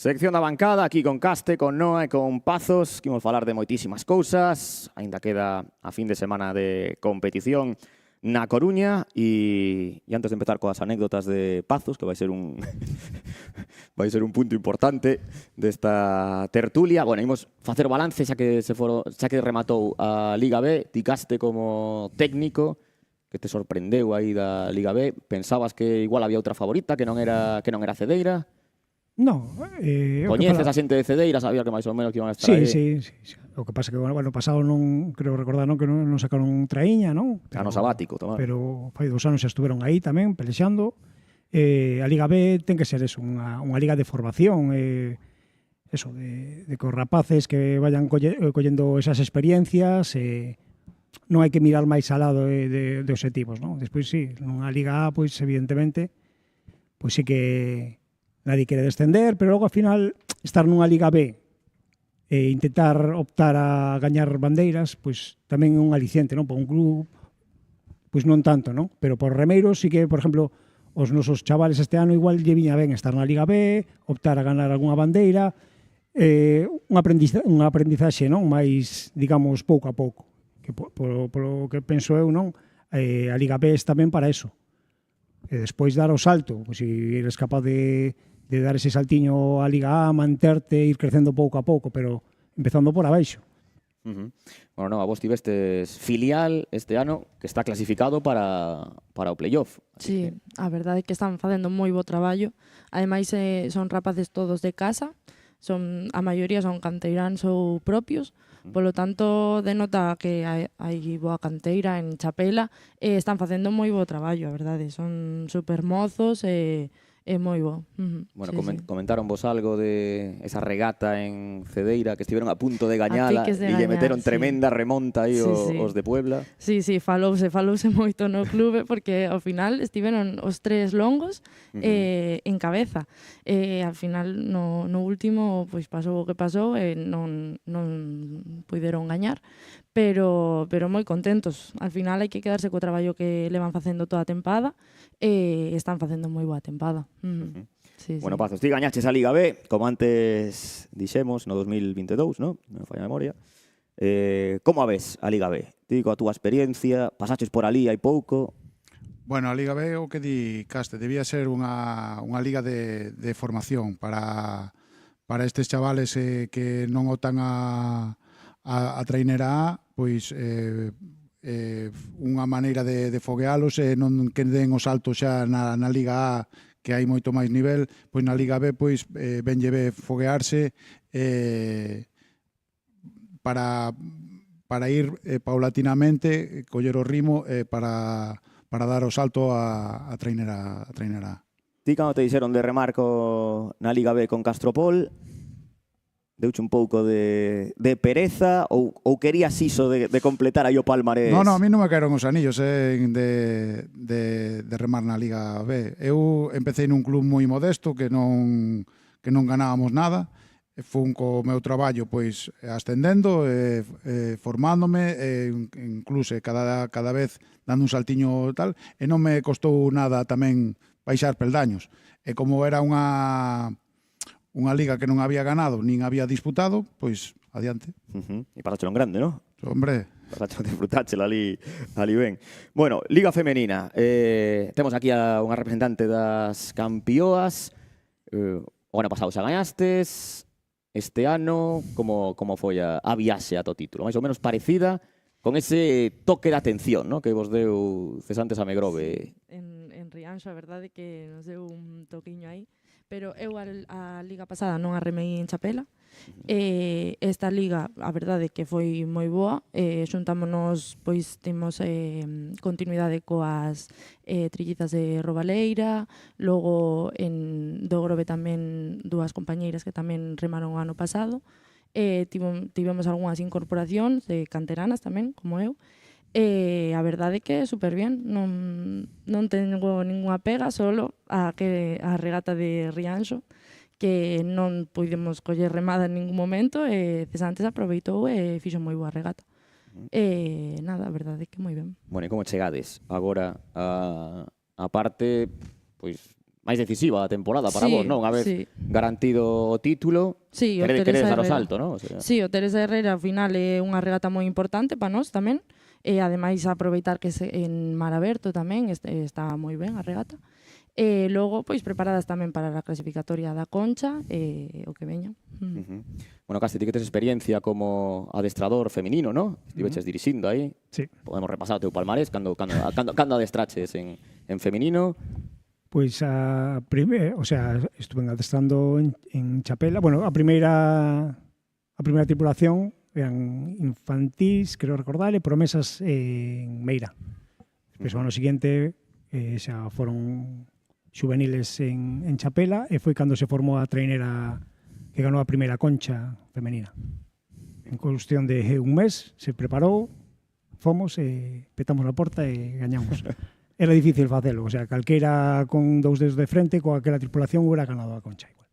Sección da bancada, aquí con Caste, con Noa e con Pazos, que imos falar de moitísimas cousas. Ainda queda a fin de semana de competición na Coruña e antes de empezar coas anécdotas de Pazos, que vai ser un vai ser un punto importante desta tertulia. Bueno, imos facer o balance xa que rematou a Liga B, ticaste como técnico, que te sorprendeu aí da Liga B, pensabas que igual había outra favorita que non era Cedeira? No, Coñeces a xente de Cedeira, sabía que máis ou menos que iban a estar aí? Sí. O que pasa que, bueno, pasado non, creo recordar, non, que non sacaron traíña, non? Ano sabático, tomar. Pero fai 2 anos xa estuveron aí tamén, pelexando. A Liga B ten que ser eso, unha liga de formación, eso, de que os rapaces que vayan collendo esas experiencias, non hai que mirar máis al lado de objetivos, non? Despois, sí, nunha Liga A, pois, evidentemente, pois sí que nadie quere descender, pero logo, ao final, estar nunha Liga B e intentar optar a gañar bandeiras, pois tamén é un aliciente, non? Por un club, pois non tanto, non? Pero por remeiros sí que, por exemplo, os nosos chavales este ano igual lle viña ben estar na Liga B, optar a ganar algunha bandeira, un aprendizaxe, non? Mais, digamos, pouco a pouco. Que polo que penso eu, non? A Liga B é tamén para eso. E despois dar o salto, pois se eres capaz de dar ese saltiño a Liga A, manterte, ir crecendo pouco a pouco, pero empezando por abaixo. Bueno, non, a vos tivestes filial este ano que está clasificado para o playoff. Sí, a verdade é que están facendo moi bo traballo. Ademais, son rapaces todos de casa, a maioría son canteiráns ou propios, polo tanto, denota que hai boa canteira en Chapela e están facendo moi bo traballo, a verdade. Son supermozos e moi bo. Bueno, sí. comentaron vos algo de esa regata en Cedeira que estiveron a punto de gañala e lle meteron tremenda remonta aí os de Puebla. Sí, falouse moito no clube porque ao final estiveron os 3 longos en cabeza. Al final no último pois pasou o que pasou e non puideron gañar, pero moi contentos. Al final hai que quedarse co traballo que levan facendo toda a tempada e están facendo moi boa tempada. Sí, bueno, Pazos, ti gañaches a Liga B, como antes dixemos, no 2022, non? Non me falla a memoria. Como a ves a Liga B? Ti coa túa experiencia, pasaches por ali hai pouco. Bueno, a Liga B, o que di Caste, debía ser unha liga de formación para estes chavales que non optan a trainera A, pois unha maneira de foguealos e non que den o salto xa na Liga A, que hai moito máis nivel, pois na Liga B pois venlle be foguearse para ir paulatinamente, coller o ritmo para dar o salto a trainera A. Ti cando te dixeron de remarco na Liga B con Castropol, deuche un pouco de pereza ou querías iso de completar aí o palmarés? No, a mí non me caeron os anillos de remar na Liga B. Eu empecé nun club moi modesto que non ganábamos nada. Fun co meu traballo pois ascendendo, formándome, incluso cada vez dando un saltiño tal, e non me costou nada tamén baixar peldaños. E como era unha liga que non había ganado, nin había disputado, pois adiante. E pasáchelo en grande, non? Hombre. Pasáchelo, disfrutáchelo ali ben. Bueno, Liga Femenina. Temos aquí a unha representante das campioas. O ano pasado xa gañastes. Este ano, como foi a viaxe ata o título? Mais ou menos parecida, con ese toque de atención, ¿no?, que vos deu Cesantes a Megrove. En Rianxo, a verdade que nos deu un toquiño aí. Pero eu a liga pasada non a remei en Chapela. Esta liga, a verdade que foi moi boa. Xuntámonos, pois temos continuidade coas trillizas de Robaleira. Logo do Grove tamén dúas compañeiras que tamén remaron o ano pasado. Tivemos algunhas incorporacións de canteranas tamén, como eu. A verdade é que é super bien, non tengo ninguna pega, solo a regata de Rianxo, que non pudemos coller remada en ningún momento, e Cesantes aproveitou e fixo moi boa regata. Nada, a verdade é que moi ben. Bueno, e como chegades agora a parte pois máis decisiva da temporada para vos, non? A vez garantido o título, queredes dar o salto, non? Sí, o Teresa Herrera ao final é unha regata moi importante para nós tamén. e ademais aproveitar que en mar aberto tamén está moi ben a regata. E logo, pois, preparadas tamén para a clasificatoria da Concha e o que veña. Bueno, Casti, ti que tes experiencia como adestrador feminino, ¿no? Estiveches dirixindo aí. Sí. Podemos repasar o teu palmarés cando adestraches en feminino. Pois estuve adestrando en Chapela. Bueno, a primeira tripulación eran infantís, creo recordar, e promesas en Meira. Pois o ano seguinte xa foron juveniles en Chapela e foi cando se formou a trainera que ganou a primeira Concha femenina. En cuestión de un mes se preparou, fomos e petamos na porta e gañamos. Era difícil facelo, o sea, calquera con 2 dedos de frente, coa aquela tripulación hubiera ganado a Concha igual.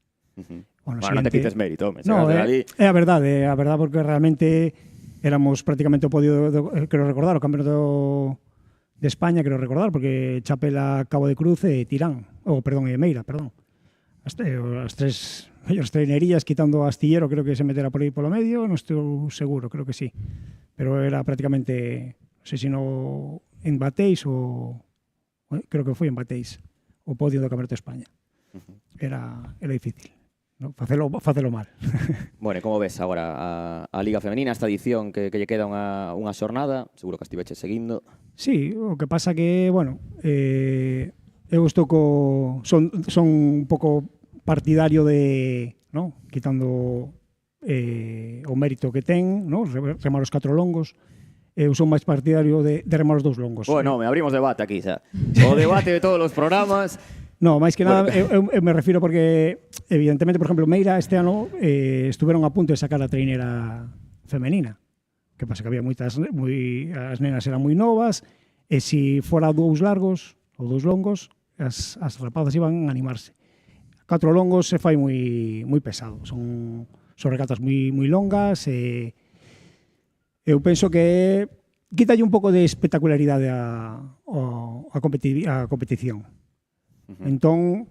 Bueno, non te quites mérito, home. No, é a verdade, porque realmente éramos prácticamente o podio, quero recordar, o campeonato de España, quero recordar, porque Chapela, Cabo de Cruz e Tirán, e Meira, perdón. As tres mellores trainerías, quitando a Astillero, creo que se metera por aí polo medio, non estou seguro, creo que sí. Pero era prácticamente, non sei se no en Batéis ou creo que foi en Batéis, o podio do Campeonato de España. Era difícil, ¿no? Facelo mal. Bueno, e como ves agora a Liga Femenina, esta edición que lle queda unha xornada, seguro que estiveches seguindo. Sí, o que pasa que, bueno, eu estou son un pouco partidario de, ¿no? Quitando o mérito que ten, ¿no? Remar os 4 longos. Eu son máis partidario de remar os 2 longos. Bueno, me abrimos debate aquí, xa. O debate de todos os programas. No, máis que nada, eu me refiro porque, evidentemente, por exemplo, Meira este ano estuveron a punto de sacar a trainera femenina. Que pasa que había as nenas eran moi novas, e se fora 2 largos ou 2 longos, as rapazas iban a animarse. 4 longos se fai moi pesado, son regatas moi longas e eu penso que quítalle un pouco de espectacularidade a competición. Entón,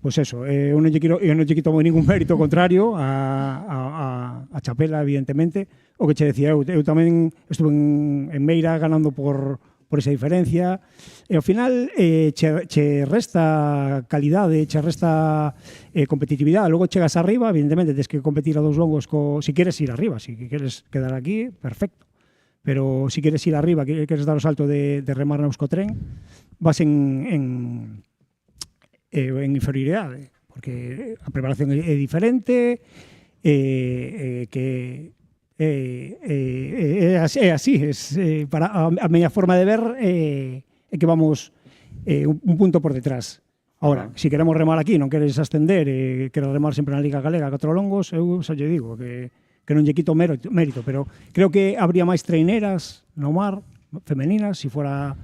pois eso, eu non lle quito ningún mérito contrario a Chapela, evidentemente. O que che decía, eu tamén estuve en Meira ganando por esa diferencia, e ao final che resta calidade, che resta competitividade. Logo chegas arriba, evidentemente tens que competir a 2 longos si queres ir arriba, si queres quedar aquí, perfecto. Pero si queres ir arriba, queres dar o salto de remar na Euskotren, vas en inferioridade, porque a preparación é diferente, que é así, para a miña forma de ver é que vamos un punto por detrás. Ahora, se queremos remar aquí, non queres ascender e queres remar sempre na Liga Galega 4 longos, eu xa lle digo que non lle quito mérito, pero creo que habría máis traineras no mar femeninas se fora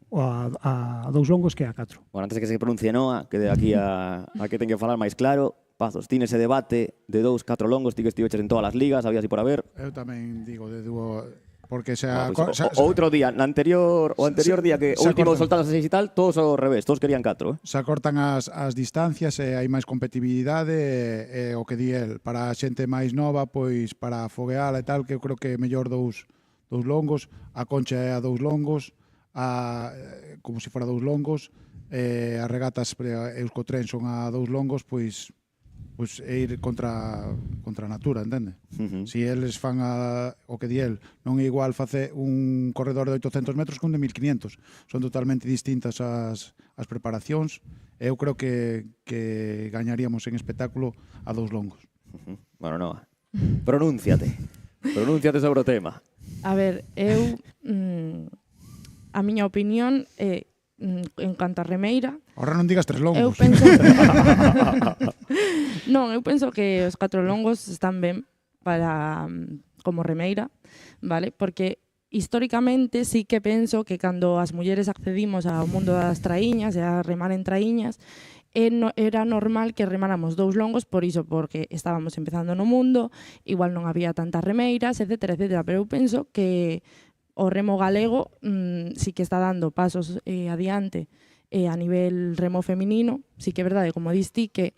a 2 longos que a 4. Bueno, antes de que se pronuncie Noa, que de aquí a que ten que falar máis claro, Pazos, tiene ese debate de 2, 4 longos, ti que estiveches en todas as ligas, había así por haber. Eu tamén digo de dúo, porque outro día, o anterior día que o último soltados a 6 e tal, todos ao revés, todos querían 4. Se acortan as distancias e hai máis competitividade e o que di el, para a xente máis nova, pois para fogueala e tal, que eu creo que é mellor 2 longos, a Concha é a 2 longos, como se fora 2 longos, as regatas Euskotren son a 2 longos, pois é ir contra a natura, entende? Si eles fan o que di el, non é igual facer un corredor de 800 metros que un de 1500. Son totalmente distintas as preparacións. Eu creo que gañaríamos en espectáculo a 2 longos. Bueno, Noa, pronúnciate sobre o tema. A ver, eu a miña opinión é en canto a remeira. Ahora non digas 3 longos. Eu penso non, eu penso que os 4 longos están ben para como remeira, vale? Porque históricamente sí que penso que cando as mulleres accedimos ao mundo das traíñas e a remar en traíñas, era normal que remáramos 2 longos por iso, porque estábamos empezando no mundo, igual non había tantas remeiras, etcétera, etcétera, pero eu penso que o remo galego sí que está dando pasos adiante a nivel remo feminino. Sí que é verdade, como diste, que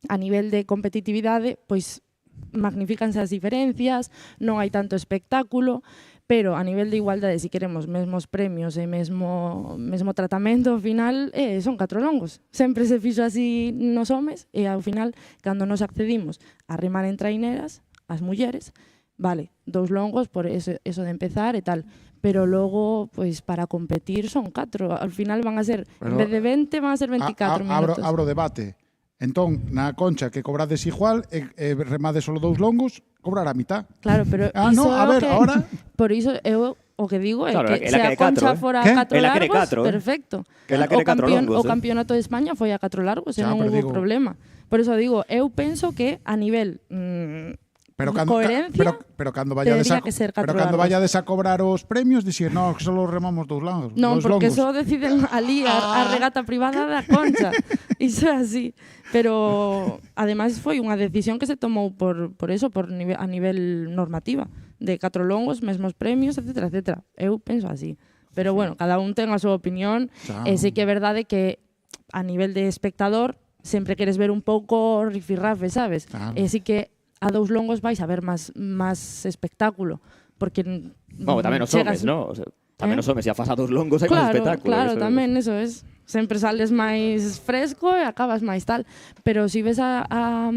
a nivel de competitividade, pois magnifícanse as diferencias, non hai tanto espectáculo, pero a nivel de igualdade, se queremos mesmos premios e mesmo tratamento, ao final son 4 longos. Sempre se fixo así nos homes e ao final, cando nos accedimos a remar en traineras, as mulleres, vale, 2 longos por eso de empezar e tal, pero logo, pois, para competir son 4. Al final van a ser, en vez de 20, van a ser 24 minutos. Abro debate. Entón, na concha que cobrades igual e remades solo 2 longos, cobrar a mitad. Claro, pero no, a ver, ahora... Por iso eu o que digo é claro, que se a concha fora a 4 largos, perfecto. O campeonato de España foi a 4 largos e non hubo problema. Por eso digo, eu penso que a nivel coherencia pero cando vayades a cobrar os premios, dicir, no, que solo remamos 2 longos. Non, porque só deciden ali a regata privada da concha. Iso é así. Pero, ademais, foi unha decisión que se tomou a nivel normativa. De 4 longos, mesmos premios, etcétera, etcétera. Eu penso así. Pero, bueno, cada un ten a súa opinión. E sei que é verdade que a nivel de espectador sempre queres ver un pouco rifirrafe, sabes? E sí que a 2 longos vais a ver máis espectáculo, porque tamén os homes, ¿no? O sea, tamén os homes, se a fas a 2 longos hai máis espectáculo. Claro, tamén, eso es. Sempre sales máis fresco e acabas máis tal. Pero se ves a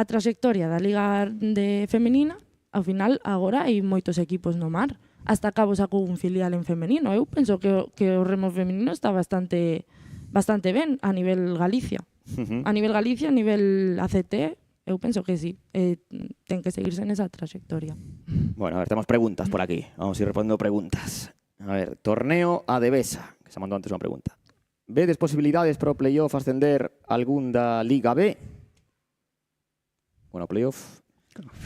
trayectoria da Liga de Femenina, ao final, agora hai moitos equipos no mar. Hasta Cabo sacou un filial en femenino. Eu penso que o remo femenino está bastante ben a nivel Galicia. A nivel Galicia, a nivel ACT, eu penso que sí, ten que seguirse nesa trayectoria. Bueno, a ver, temos preguntas por aquí. Vamos a ir respondendo preguntas. A ver, torneo Adevesa, que se mandou antes unha pregunta. Vedes posibilidades para o playoff ascender algún da Liga B? Bueno, playoff...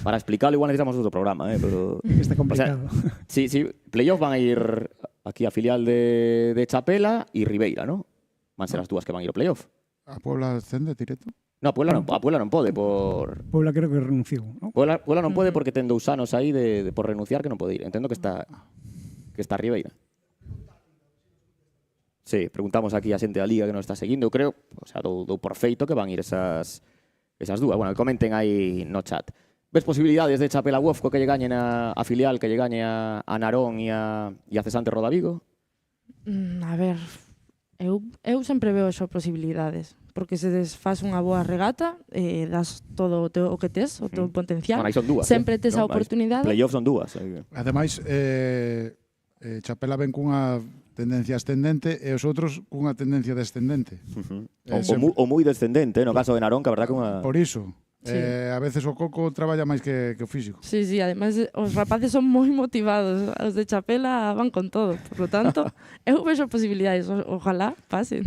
Para explicarlo igual necesitamos outro programa, pero... Está complicado. O sea, sí, playoff van a ir aquí a filial de Chapela e Ribeira, ¿no? Van ser as dúas que van a ir ao playoff. A Puebla ascende directo? No, a Puebla non pode por... Puebla creo que renunciou, ¿no? Puebla non pode porque ten 2 anos aí por renunciar que non pode ir. Entendo que está Ribeira. Sí, preguntamos aquí a xente da Liga que nos está seguindo. Eu creo, o sea, dou por feito que van ir esas dúas. Bueno, comenten aí no chat. Ves posibilidades de Chapela Uofco que lle gañen a filial, que lle gañe a Narón e a Cesante Rodavigo? A ver, eu sempre veo xo posibilidades. Porque se faz unha boa regata, das todo o que tes, o teu potencial. Bueno, aí son dúas. Sempre tes a oportunidade. Playoff son dúas. Ademais, Chapela ven cunha tendencia ascendente e os outros cunha tendencia descendente. O moi descendente, no caso de Narón, que a verdad que unha... Por iso. Sí. A veces o coco traballa máis que o físico. Sí, ademais os rapaces son moi motivados. Os de Chapela van con todo. Por lo tanto, eu vexo posibilidades. Ojalá pasen.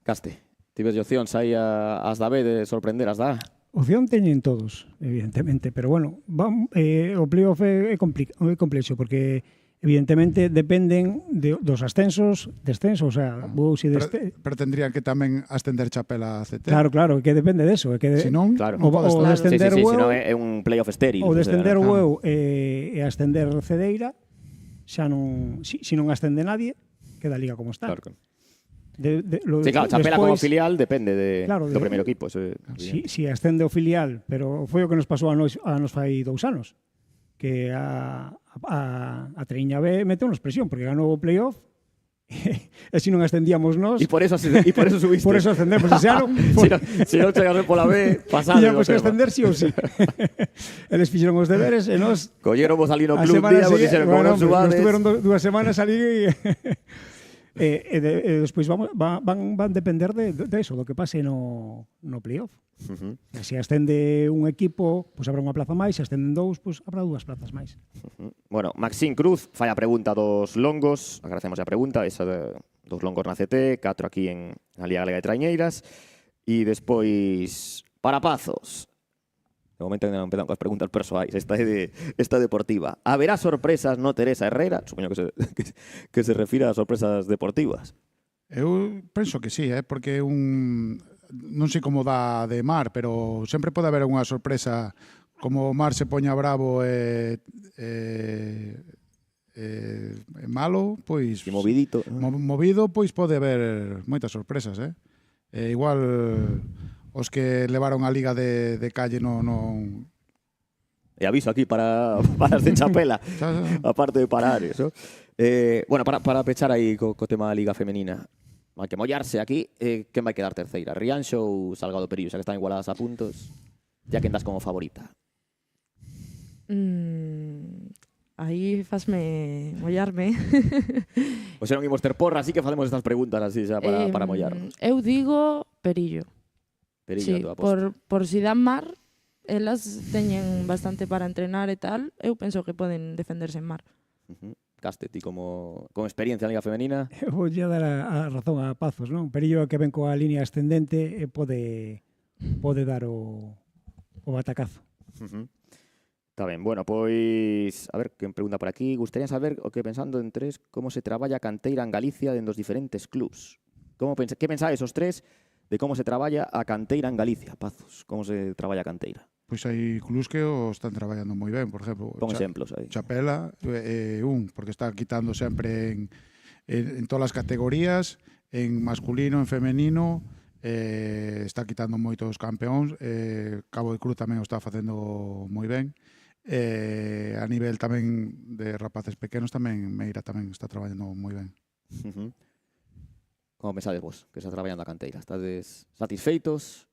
Caste, tives opcións aí as da B de sorprender as da A? Opción teñen todos, evidentemente, pero bueno, o playoff é complexo, porque evidentemente dependen dos ascensos, descensos, o sea, pero tendrían que tamén ascender Chapela a CT. Claro, que depende deso, que senón, claro. non podes o descender o senón é un playoff estéril. O descender o EU e ascender Cedeira, xa non, se non ascende nadie, queda a Liga como está. Claro. Claro, Chapela como filial depende do primeiro equipo. Si ascende o filial, pero foi o que nos pasou a nos fai 2 anos, que a Treiña B meteu-nos presión, porque ganou o playoff e se non ascendíamos nós... E por eso subiste. Por eso ascendemos. Se non chegas pola B, pasado. Tiñamos que ascender sí ou sí. Eles fixeron os deberes e nos... Colleron vos ali no club un día, vos dixeron como non subades. Nos tuveron 2 semanas ali e despois van depender de eso, do que pase no playoff. Se ascende un equipo, pois habrá unha plaza máis, se ascenden 2, pois habrá 2 plazas máis. Bueno, Maxín Cruz fai a pregunta dos longos, agradecemos a pregunta, esa dos longos na CT, 4 aquí en a Liga Galega de Traiñeiras, e despois para Pazos. De momento non empezan coas preguntas persoais, esta deportiva. Haberá sorpresas no Teresa Herrera? Supoño que se refira a sorpresas deportivas. Eu penso que sí, porque non sei como dá de Mar, pero sempre pode haber unha sorpresa, como o Mar se poña bravo e malo, pois... E movidito. Movido, pois pode haber moitas sorpresas, Igual os que levaron a liga de calle non E aviso aquí para as de Chapela, aparte de parar eso. Bueno, para pechar aí co tema da Liga Femenina, hai que mollarse aquí. Quen vai quedar terceira? Rianxo ou Salgado Perillo, xa que están igualadas a puntos? Ya quen das como favorita? Aí fasme mollarme. Pois se non imos ter porra, así que facemos estas preguntas así xa para mollarnos. Eu digo Perillo. Perillo, Sí, a tua aposta. por si dan mar, elas teñen bastante para entrenar e tal, eu penso que poden defenderse en mar. Caste, ti como con experiencia na Liga Femenina. Vou lle dar a razón a Pazos, non? Perillo que ven coa línea ascendente pode dar o batacazo. Está ben, bueno, pois a ver, quen pregunta por aquí. Gustaría saber o que pensando en tres como se traballa a canteira en Galicia dentro dos diferentes clubs. Que pensades os tres de como se traballa a canteira en Galicia, Pazos? Como se traballa a canteira? Pois hai clubs que o están traballando moi ben, por exemplo, Pon exemplos aí. Chapela, porque está quitando sempre en todas as categorías, en masculino, en femenino, está quitando moitos campeóns, Cabo de Cruz tamén o está facendo moi ben, a nivel tamén de rapaces pequenos tamén Meira tamén está traballando moi ben. Como pensades vos que está traballando a canteira? Estades satisfeitos?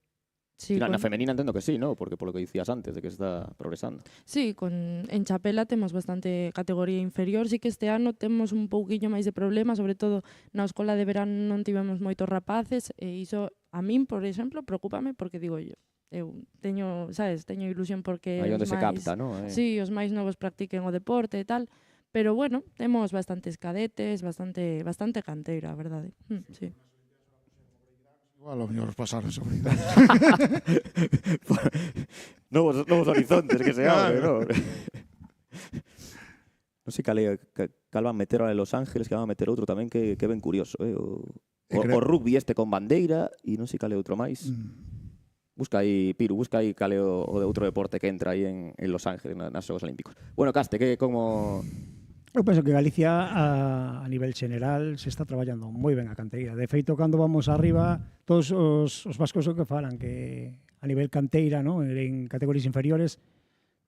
Sí, Na femenina entendo que sí, ¿no? Porque polo que dicías antes, de que está progresando. Sí, en Chapela temos bastante categoría inferior, sí que este ano temos un pouquiño máis de problema, sobre todo na escola de verano non tivemos moitos rapaces, e iso a min, por exemplo, preocúpame porque digo eu teño, sabes, teño ilusión porque Aí onde os se capta, ¿no? Sí, os máis novos practiquen o deporte e tal, pero bueno, temos bastantes cadetes, bastante canteira, a verdade. Sí. Igual o mellor pasaron sobre novos horizontes que se abren, ¿no? Non sei cal van meter ahora en Los Ángeles, que van a meter outro tamén que ben curioso, o rugby este con bandeira e non sei cal é outro máis. Busca aí, Piru, cal é o de outro deporte que entra aí en Los Ángeles, nas Xogos Olímpicos. Bueno, Caste, que como... Eu penso que Galicia a nivel general se está traballando moi ben a canteira. De feito, cando vamos arriba, todos os vascos o que falan que a nivel canteira, ¿no? En categorías inferiores,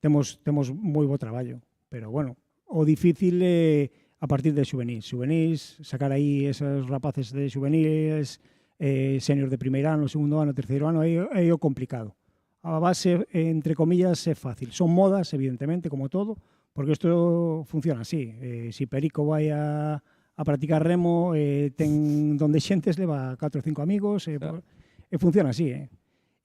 temos moi bo traballo. Pero, bueno, o difícil é a partir de xuvenís, sacar aí esos rapaces de xuveniles, senior de primeiro ano, segundo ano, terceiro ano, é o complicado. A base, entre comillas, é fácil. Son modas, evidentemente, como todo, porque isto funciona así. Si Perico vai a practicar remo, ten donde xentes, leva 4 ou 5 amigos, claro. Funciona así.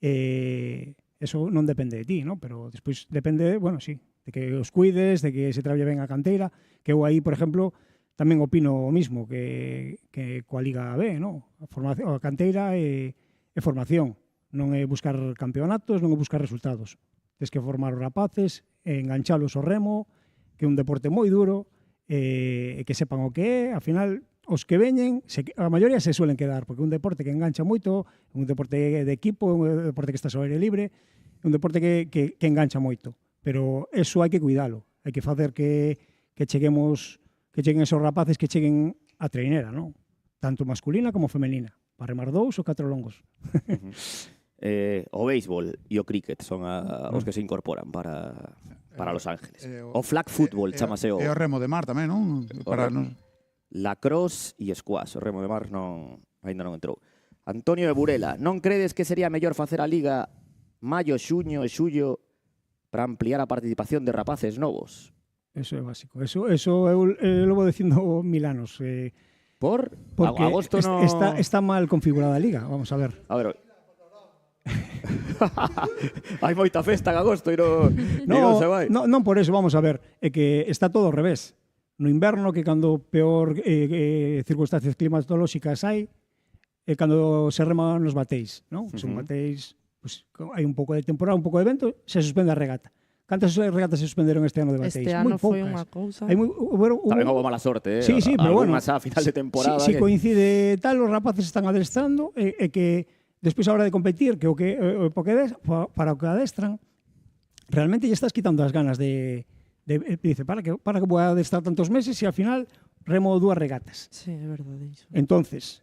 Eso non depende de ti, ¿no? Pero despois depende, bueno, sí, de que os cuides, de que se traballe ben a canteira, que eu aí, por exemplo, tamén opino o mismo que coa Liga B, ¿no? A canteira é formación, non é buscar campeonatos, non é buscar resultados. Tens que formar os rapaces, enganchalos ao remo, que é un deporte moi duro, e que sepan o que é. Ao final, os que veñen, a maioría se suelen quedar, porque é un deporte que engancha moito, é un deporte de equipo, é un deporte que está ao aire libre, é un deporte que engancha moito. Pero eso hai que cuidalo, hai que facer que cheguen esos rapaces que cheguen a treinera, ¿no? Tanto masculina como femenina, para remar 2 ou 4 longos. O béisbol e o cricket son os que se incorporan para Los Ángeles. O flag football chamase o... E o remo de mar tamén, non? Lacrosse e squash. O remo de mar ainda non entrou. Antonio de Burela, non credes que sería mellor facer a liga maio, xuño e xullo para ampliar a participación de rapaces novos? Eso é básico. Eso eu lo vou dicindo 1000 anos. Porque agosto no... está mal configurada a liga. Vamos a ver. A ver... Hai moita festa en agosto e non se vai. Non por eso, vamos a ver, é que está todo ao revés. No inverno, que cando peor circunstancias climatolóxicas hai, é cando se reman nos bateis, non? Son bateis, pues, hai un pouco de temporada, un pouco de vento, se suspende a regata. Cantas regatas se suspenderon este ano de bateis? Este ano foi unha cousa. Tamén houve mala sorte, Sí, pero bueno, a final de temporada. Si coincide tal, os rapaces están adestrando, e que despois, a hora de competir, que para o que adestran, realmente lle estás quitando as ganas de dice, para que vou adestrar tantos meses e ao final remo 2 regatas. Sí, é verdade iso. Entonces,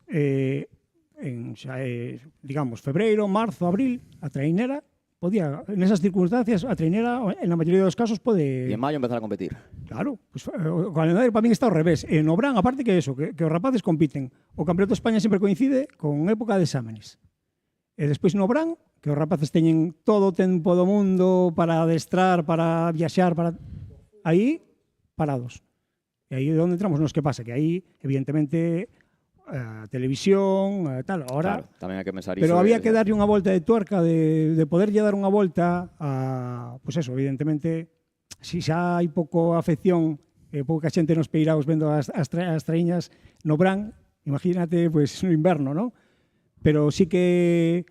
digamos, febreiro, marzo, abril, a trainera podía, en esas circunstancias, a trainera, en la mayoría dos casos, pode... E en maio empezar a competir. Claro, pues, o calendario para min está ao revés. En Obrán, aparte que eso, que os rapaces compiten. O Campeonato de España sempre coincide con época de exámenes. E despois no Obrán, que os rapaces teñen todo o tempo do mundo para adestrar, para viaxar, para... Aí, parados. E aí é onde entramos nos que pasa, que aí, evidentemente, televisión, tal, ahora... Claro, tamén hai que pensar Pero iso había que darlle unha volta de tuerca, de poderlle dar unha volta a... Pois eso, evidentemente, si xa hai pouco afección, pouca xente nos peiraos vendo as traíñas no Bran, imagínate, pois, no inverno, ¿no? Pero sí que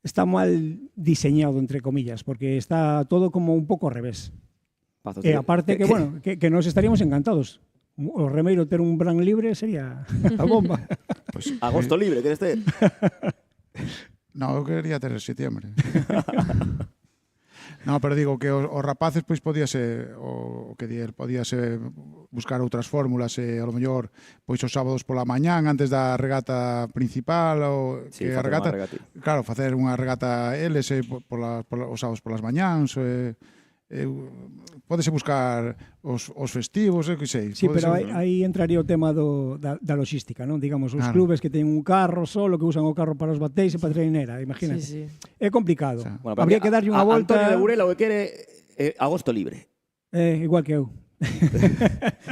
está mal diseñado, entre comillas, porque está todo como un pouco ao revés. Pazos, E aparte que, bueno, que nos estaríamos encantados. O Remeiro ter un Bran libre sería a bomba. Pues, Agosto libre, queres ter? No, eu quería ter setiembre. No, pero digo que os rapaces pois podíase o que dir, podíase buscar outras fórmulas e a lo mellor pois os sábados pola mañán antes da regata principal ou Sí, que a facer unha regata, regata. claro, facer unha regata LS os sábados polas mañáns pódese buscar os festivos, que sei. Sí, pero aí entraría o tema da logística, non? Digamos, os Claro. clubes que teñen un carro solo, que usan o carro para os batéis e para a trainera, imagínate. Sí, sí. É complicado. O sea, Bueno, pero Habría que darlle unha volta... Antonio de Burela o que quere agosto libre. Igual que eu.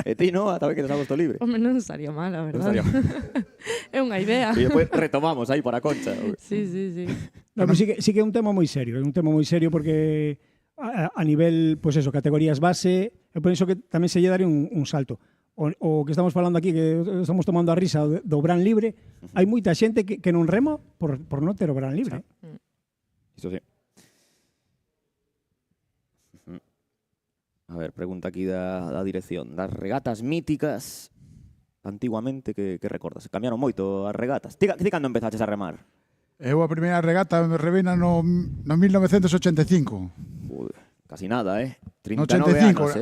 E ti, no? Tamén queres agosto libre. Home, non estaría mal, a Non verdade. estaría É unha idea. E depois retomamos aí para a Concha. Sí, sí, sí. No, pero sí que é un tema moi serio, é un tema moi serio porque a nivel, pois eso, categorías base, é por iso que tamén se lle daría un salto. O que estamos falando aquí, que estamos tomando a risa do Bran libre, hai moita xente que non rema por non ter o Bran libre. Iso sí. A ver, pregunta aquí da dirección. Das regatas míticas, antiguamente, que recordas? Cambiaron moito as regatas. Ti cando empezaches a remar? Eu a primeira regata me revena no 1985. Casi nada, No 39 85, anos,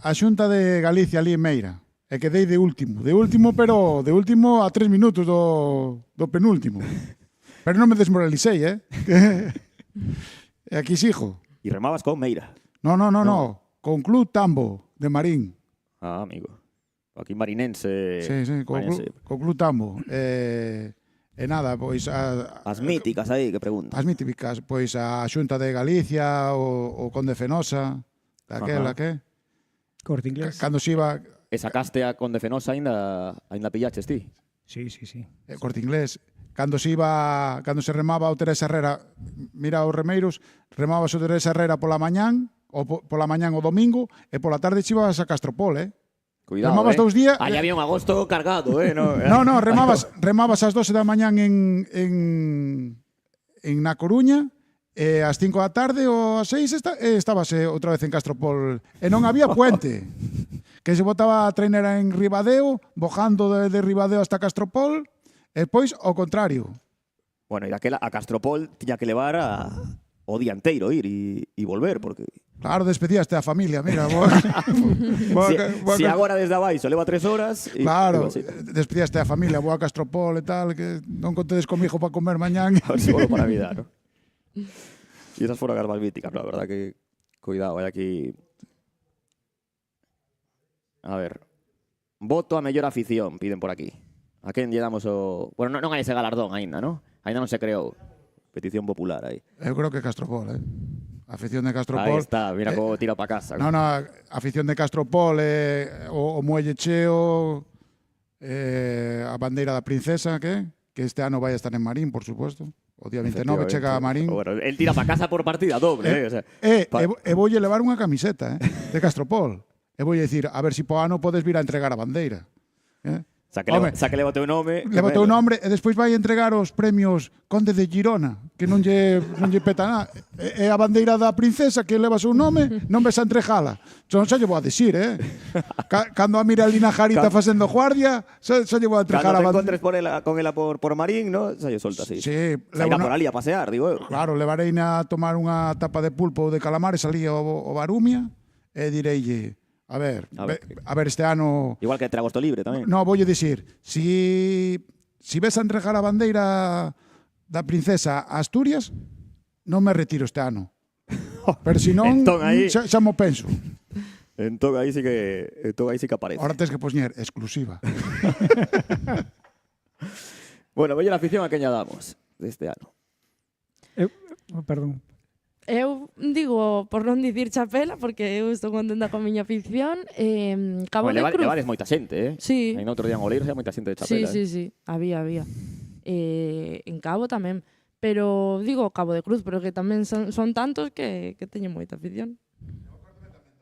a Xunta de Galicia ali en Meira. E quedei de último, pero de último a 3 minutos do penúltimo. Pero non me desmoralicei, E aquí sigo. E remabas con Meira. No. Con Club Tambo de Marín. Ah, amigo. Aquí marinense. Sí, con Club Tambo. E nada, pois As míticas aí, que pregunta. as míticas, pois a Xunta de Galicia, o Conde Fenosa, daquela que Corte Inglés. cando se iba E sacaste a Conde Fenosa aínda pillaches ti. Sí. Corte Inglés, cando se remaba o Teresa Herrera, mira os remeiros, remabas o Teresa Herrera pola mañán, pola mañán o domingo, e pola tarde che ibas a Castropol, Cuidado, remabas 2 días. Aí había un agosto cargado, No, remabas ás 12 da mañán en Na Coruña, e ás 5 da tarde ou ás 6 estabas outra vez en Castropol. E non había puente. Que se botaba a trainera en Ribadeo, bojando de Ribadeo hasta Castropol, e depois ao contrario. Bueno, e daquela a Castropol tiña que levar o día inteiro ir e volver, porque... Claro, despedíaste a familia, mira. Si agora desde abaixo leva 3 horas... Claro, despedíaste a familia, vou a Castropol e tal, que non contedes comigo para comer mañán. A ver se volvo para a vida, ¿no? E esas foron as máis míticas, la verdad que... Cuidado, hai aquí... A ver... Voto a mellor afición, piden por aquí. A quen lle damos o... Bueno, non hai ese galardón aínda, ¿no? Aínda non se creou. Petición popular aí. Eu creo que Castropol, Afición de Aí Castropol. está, mira como tira para casa. No, afición de Castropol, o muelle cheo, a bandeira da princesa, que este ano vai estar en Marín, por suposto. O día 29 chega a Marín. Bueno, el tira para casa por partida doble, O sea, E voulle levar unha camiseta, de Castropol. E voulle dicir, a ver se po ano podes vir a entregar a bandeira. Xa que leva o teu nome. Leva o teu nombre e despois vai entregar os premios Conde de Girona, que non lle peta nada. É a bandeira da princesa que leva o seu nome, non ves a entregala. Xa lle vou a dicir, Cando a mira Lina Jarita facendo guardia, xa lle vou a entregar a Cando te bandeira. encontres con ela por Marín, ¿no? Xa lle soltas aí. Sí, Xa irá por ali a pasear, digo eu. Claro, levarei a tomar unha tapa de pulpo ou de calamares ali ao Barumia e direille, a ver, este ano... Igual que entre agosto libre tamén. No, voulle dicir, si si ves a entregar a bandeira da princesa a Asturias, non me retiro este ano. Pero se non, Entón aí- xa mo penso. Entón aí sí que aparece. Ahora tens que poñer exclusiva. Bueno, mellor afición a quen lla damos deste ano. Perdón. Eu digo, por non dicir Chapela, porque eu estou contenta con a miña afición, Cabo de Cruz. Levades moita xente, eh? Sí. Aí no outro día en Oleiros hai moita xente de Sí, Chapela. sí, sí, había. En Cabo tamén. Pero digo Cabo de Cruz, pero que tamén son tantos que teñen moita afición.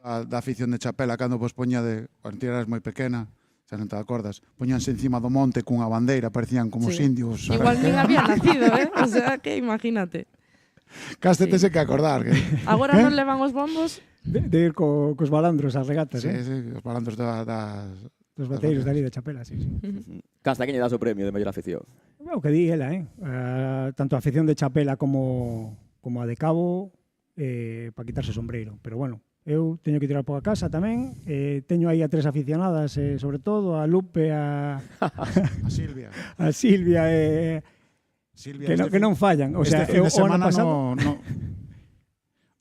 Da afición de Chapela, cando vos poña cando ti eras moi pequena, xa non te acordas, poñanse encima do monte cunha bandeira, parecían como os Sí. indios. Igual nin había nacido, O sea que imagínate. Caste Sí. tese que acordar. Que... Agora non levan os bombos. De ir cos balandros ás regatas, Sí, sí, os balandos Dos bateiros dali de Chapela, sí. Casta, quen lle das o premio de mellor afición? O que di ela, tanto a afición de Chapela como a de Cabo, para quitarse o sombreiro. Pero bueno, eu teño que tirar por a casa tamén. Teño aí a 3 aficionadas, sobre todo, a Lupe, a A Silvia. Silvia, Silvia que non fallan. O sea, este fin de o ano semana pasado, no,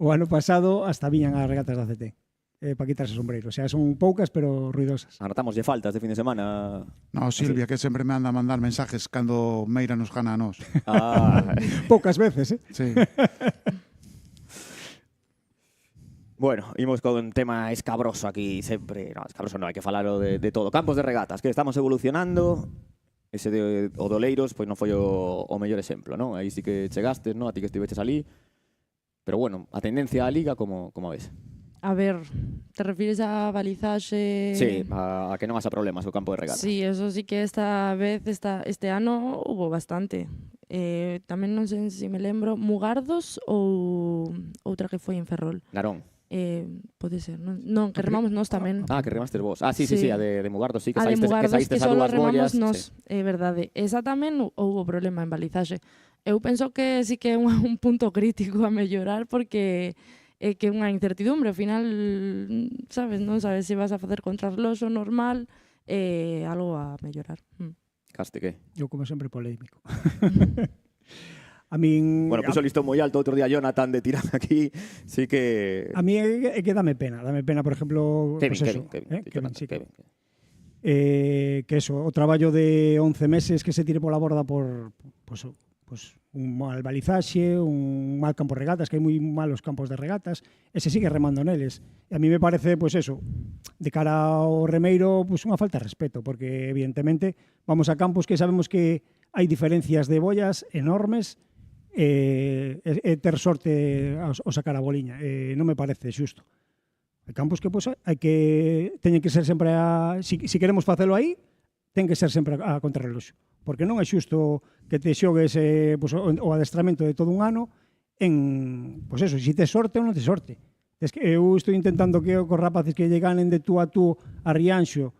o ano pasado hasta viñan as regatas da CT. Para quitarse o sombreiro. O sea, son poucas, pero ruidosas. Anotámoslle faltas de fin de semana. no, Silvia, que sempre me anda a mandar mensajes cando Meira nos gana a nós. Ah, Poucas veces, Sí. bueno, imos con un tema escabroso aquí sempre. No, escabroso non, hai que falalo de todo. Campos de regatas, que estamos evolucionando. Ese de Odoleiros, pois non foi o mellor exemplo, non? Aí sí que chegastes, non? A ti que estiveches ali. Pero bueno, a tendencia á liga, como ves? A ver, te refires a balizaxe? Sí, a que non hasa problemas co campo de regatas. Sí, eso sí que esta vez, este ano, hubo bastante. Tamén non sei se me lembro, Mugardos ou outra que foi en Ferrol. Narón. Pode ser, non, que remamos nós tamén. Ah, que remastes vos. Ah, sí, Sí. a de Mugardos, sí, que A de saístes, Mugardos, que a só dúas remamos bollas. nós, é verdade. Esa tamén houbo problema en balizaxe. Eu penso que sí que é un punto crítico a mellorar porque é que é unha incertidumbre. Ao final, sabes, non sabes se vas a facer contrarreloxo normal, algo a mellorar. Caste que? Eu, como sempre, polémico. A min... Bueno, puso o listón moi alto outro día Jonathan de tirar aquí, sí que... A mí é que dame pena, por exemplo, Kevin, pues eso, Kevin, Kevin, sí, Kevin. que eso, o traballo de 11 meses que se tire pola borda por pues un mal balizaxe, un mal campo de regatas, que hai moi malos campos de regatas, e se sigue remando neles. E a mí me parece, pues eso, de cara ao remeiro, pues unha falta de respeto, porque evidentemente vamos a campos que sabemos que hai diferencias de bollas enormes, ter sorte ao sacar a boliña. Non me parece xusto. Hai campos que teñen que ser sempre si queremos facelo aí, ten que ser sempre a contrarreloxo. Porque non é xusto que te xogues o adestramento de todo un ano pues eso, si tes sorte ou non tes sorte. Eu estou intentando que os rapaces que lle ganen de tú a Rianxo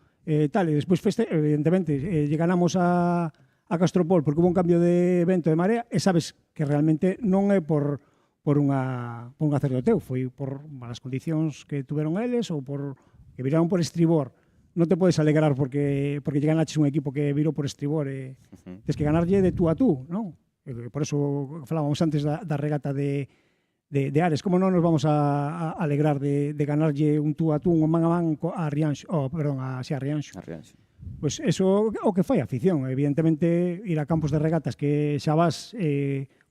tal, e despois evidentemente lle ganamos a Castropol porque hubo un cambio de vento de marea e sabes que realmente non é por un acerto teu, foi por malas condicións que tuveron eles ou por que viraron por estribor. Non te podes alegrar porque lle ganaches un equipo que virou por estribor tens que ganarlle de tú a tú, non? Por eso falábamos antes da regata de Ares, como non nos vamos a alegrar de ganarlle un tú a tú, un man a man a Rianxo, a Rianxo. Pois eso o que fai a afición, evidentemente ir a campos de regatas que xa vas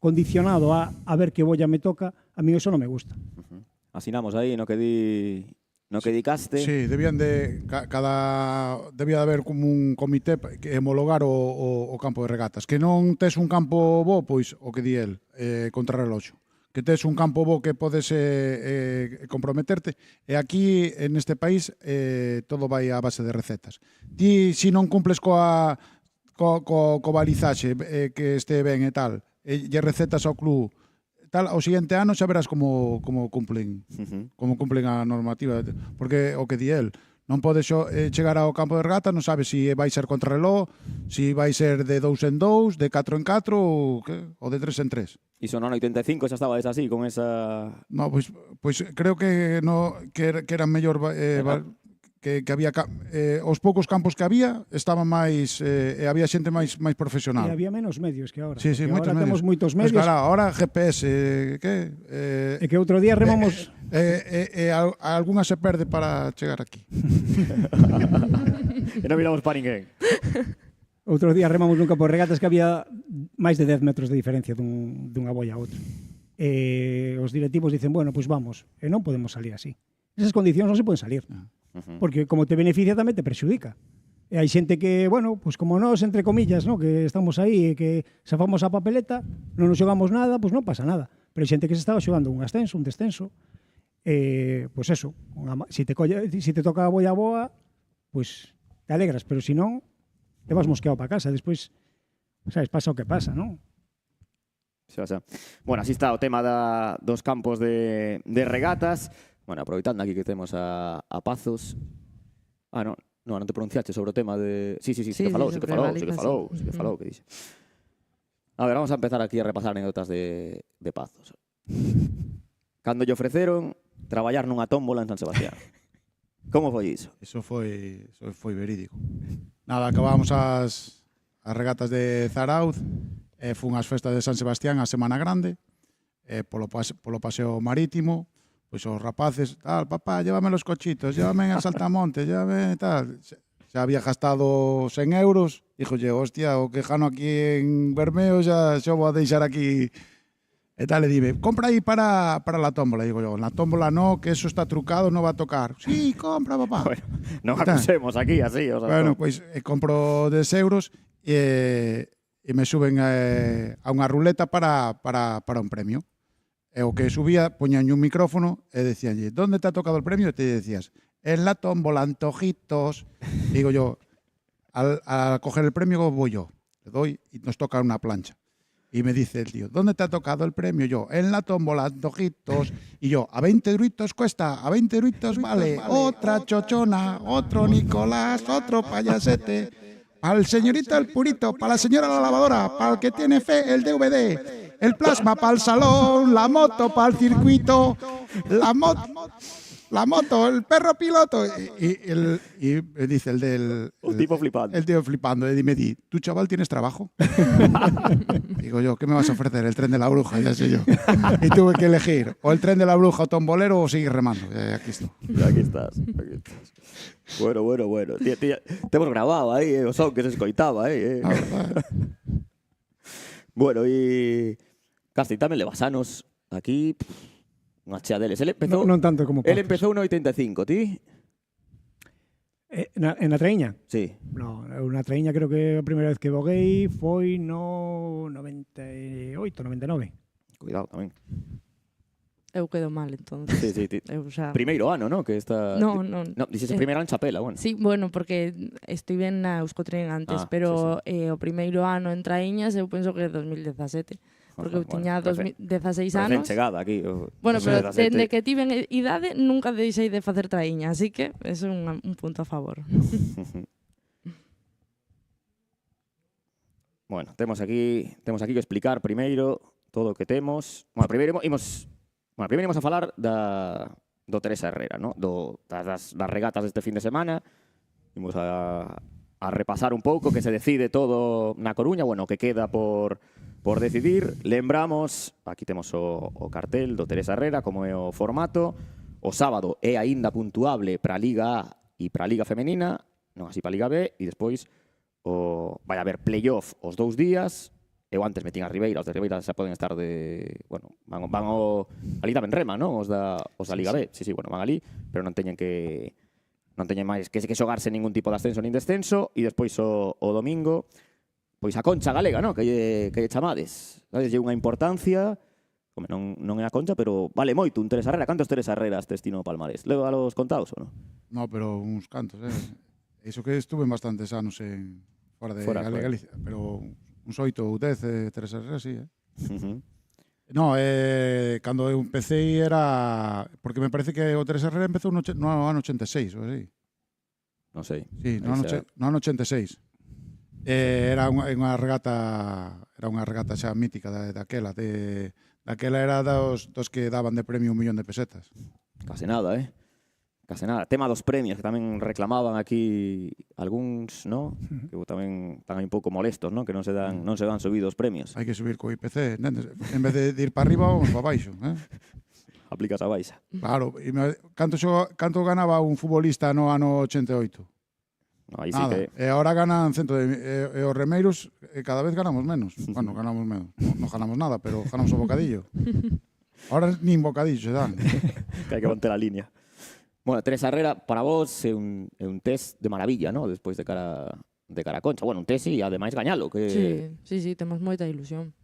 condicionado a ver que bolla me toca, a mí eso non me gusta. Asinamos aí no que dicaste. Sí, debía de haber como un comité que homologar o campo de regatas. Que non tes un campo bo, pois o que di el, contrarreloxo. Que tes un campo bo que podes comprometerte. E aquí, en este país, todo vai a base de recetas. Ti, se non cumples co balizaxe que este ben e tal, e recetas ao club, tal, ao seguinte ano xa verás como cumplen a normativa, porque o que di el, non podes chegar ao campo de regata, non sabes se vai ser contrarreloj, se vai ser de 2 en 2, de 4 en 4 ou de 3 en 3. Iso non 85 xa estabades así, con esa... No, pois creo que era mellor que había os poucos campos que había estaban máis e había xente máis profesional. E había menos medios que agora. Sí, Porque moitos agora medios. temos moitos Pues medios. claro, ahora GPS, E que outro día remamos... algunha se perde para chegar aquí. E non miramos para ninguén. Outro día remamos nun campo de regatas que había máis de 10 metros de diferencia dunha boia a outra. E os directivos dicen, bueno, pois vamos, e non podemos salir así. Esas condicións non se poden salir. Porque como te beneficia tamén te perxudica. E hai xente que, bueno, pois como nós, entre comillas, ¿no? Que estamos aí e que safamos a papeleta, non nos xogamos nada, pois non pasa nada. Pero hai xente que se estaba xogando un ascenso, un descenso. Pois eso, si te toca a boa, pois te alegras, pero se non, te vas mosqueado para casa. Despois, sabes, pasa o que pasa, non? Bueno, así está o tema dos campos de regatas. Bueno, aproveitando aquí que temos a Pazos. Non te pronunciaste sobre o tema de... Sí, que falou, que dixe. A ver, vamos a empezar aquí a repasar anécdotas de Pazos. Cando lle ofreceron traballar nunha tómbola en San Sebastián. Como foi iso? Eso foi verídico. Nada, acabamos as regatas de Zarauz, fun ás festas de San Sebastián a Semana Grande, polo paseo marítimo, pois os rapaces, tal, papá, llévame los cochitos, llévame al Saltamontes, llévame tal. Xa había gastado 100 euros, díjolle, hostia, o que jano aquí en Bermeo xa vou a deixar aquí. E tal, le dime, compra aí para la tómbola. Digo yo, la tómbola no, que eso está trucado, no va a tocar. Sí, compra, papá. Bueno, non acusemos aquí así. O sea, bueno, pois compro 10 euros e me suben a unha ruleta para un premio. E o que subía, poñan un micrófono e decíanlle, ¿dónde te ha tocado el premio? E te decías, en la tómbola, antojitos. Digo yo, al coger el premio voy yo, le doy y nos toca una plancha. Y me dice el tío, ¿dónde te ha tocado el premio? Yo, en la tómbola, antojitos. Y yo, a 20 euritos cuesta, a 20 euritos vale. Otra chochona, otro Nicolás, otro payasete. Para el señorito el purito, para la señora la lavadora, para el que tiene fe el DVD. El plasma para el salón, la moto para el circuito, la moto, el perro piloto. Y me dice el del... Un tipo flipando. El tío flipando. Y me dice, ¿tú, chaval, tienes trabajo? Digo yo, ¿qué me vas a ofrecer? El tren de la bruja, ya sé yo. Y tuve que elegir o el tren de la bruja o tombolero o seguir remando. Aquí estoy. Aquí estás. Bueno. Te hemos grabado aí, o son que se escoitaba aí. Bueno, e Casti tamén le basanos aquí unha chea deles. Non tanto como Ele empezou no 85, ti? En a Traíña? Sí. No, na Traíña creo que a primeira vez que voguei foi no 98, 99. Cuidado tamén. Eu quedo mal, entón. Sí. Primeiro ano, ¿no? Que está... No. Dices primeiro ano en Chapela, bueno. Sí, bueno, porque estive na Euskotren antes, pero sí. O primeiro ano en Traíñas eu penso que é 2017. Porque eu tiña 16 anos. Chegada aquí. Bueno, pero dende que tiven idade nunca deixei de facer traíña, así que é un punto a favor. Bueno, temos aquí que explicar primeiro todo o que temos. Bueno, primeiro imos a falar do Teresa Herrera, ¿no? Das regatas deste fin de semana. Imos a repasar un pouco que se decide todo na Coruña, bueno, que queda por decidir. Lembramos, aquí temos o cartel do Teresa Herrera, como é o formato. O sábado é aínda puntuable para a Liga A e para a Liga Femenina, non así para a Liga B, e despois vai haber playoff os 2 días. Eu antes metín a Ribeira, os de Ribeira xa poden estar bueno, van ali tamén rema, non? Os da Liga B. Sí, bueno, van ali, pero non teñen máis que xogarse ningún tipo de ascenso nin descenso, e despois o domingo pois a Concha Galega, ¿no? Que lle chamades. Lle unha importancia, como non é a Concha, pero vale moito un Teresa Herrera. Cantos Teresa Herreras tes ti no palmarés? Leva los contados ou non? No, pero uns cantos, Iso que estuve en bastantes anos fora de Galicia, pero uns 8 ou 10 Teresa Herrera, sí, No, cando eu empecé era... Porque me parece que o Teresa Herrera empezou no ano 86, ou así. Non sei. Sí, no ano 86. Era unha regata xa mítica daquela. Daquela era dos que daban de premio 1 millón de pesetas. Case nada, Case nada. Tema dos premios, que tamén reclamaban aquí algúns, ¿no? Que tamén están aí un pouco molestos, ¿no? Que non se dan subidos os premios. Hai que subir co IPC, entendes? En vez de ir para arriba, vamos para baixo, Aplicas a baixa. Claro, canto ganaba un futbolista no ano 88? No, aí sí Nada. que... E agora ganan cento e os remeiros cada vez ganamos menos. Bueno, ganamos menos. Non ganamos nada, pero ganamos o bocadillo. Ahora nin bocadillo se dan. Que hai que manter a línea. Bueno, Teresa Herrera, para vos é un test de maravilla, ¿no? Despois de cara a Concha. Bueno, un test e ademais gañalo. Que... Sí, temos moita ilusión.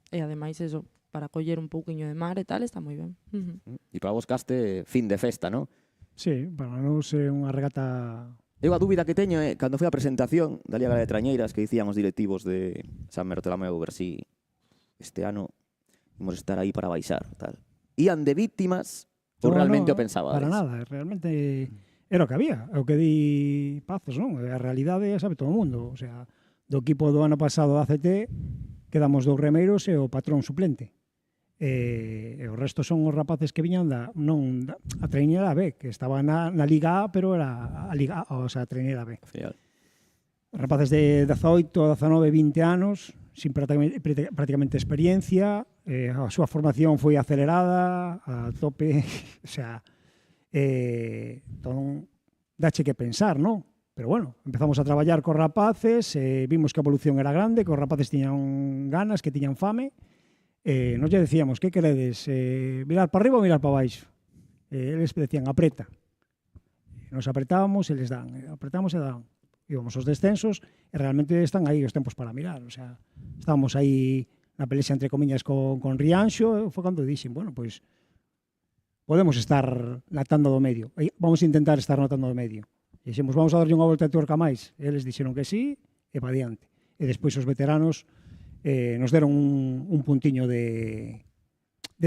E ademais eso, para coller un pouquiño de mar e tal, está moi ben. E para vos caste fin de festa, ¿no? Sí, para nós é unha regata... Eu a dúbida que teño é, cando foi a presentación da Liga de Trañeiras, que dicían os directivos de San Bertolomeu, ver si este ano imos estar aí para baixar, tal. Ian de víctimas ou realmente o pensabades? Para nada, realmente era o que había, é o que di Pazos, non? A realidade sabe todo o mundo, o sea, do equipo do ano pasado da ACT quedamos 2 remeiros e o patrón suplente. E o resto son os rapaces que viñan a traiñera B, que estaba na Liga A, pero era a Liga A, o sea, a traiñera B. Final. Rapaces de 18, 19, 20 anos, sin prácticamente experiencia, a súa formación foi acelerada, a tope, o sea, entón, dache que pensar, non? Pero bueno, empezamos a traballar cos rapaces, vimos que a evolución era grande, que os rapaces tiñan ganas, que tiñan fame, nos lle decíamos, que queredes, mirar para arriba ou mirar para baixo? Eles decían, apreta. Nos apretábamos e les dan, apretamos e dan. Íbamos aos descensos e realmente están aí os tempos para mirar, o sea, estábamos aí na pelexa entre comiñas con Rianxo, foi cando dixen, bueno, pois podemos estar natando do medio, vamos a intentar estar natando do medio. E dixemos, vamos a darlle unha volta de tuerca máis. E eles dixeron que sí, e pa diante. E despois os veteranos nos deron un puntiño de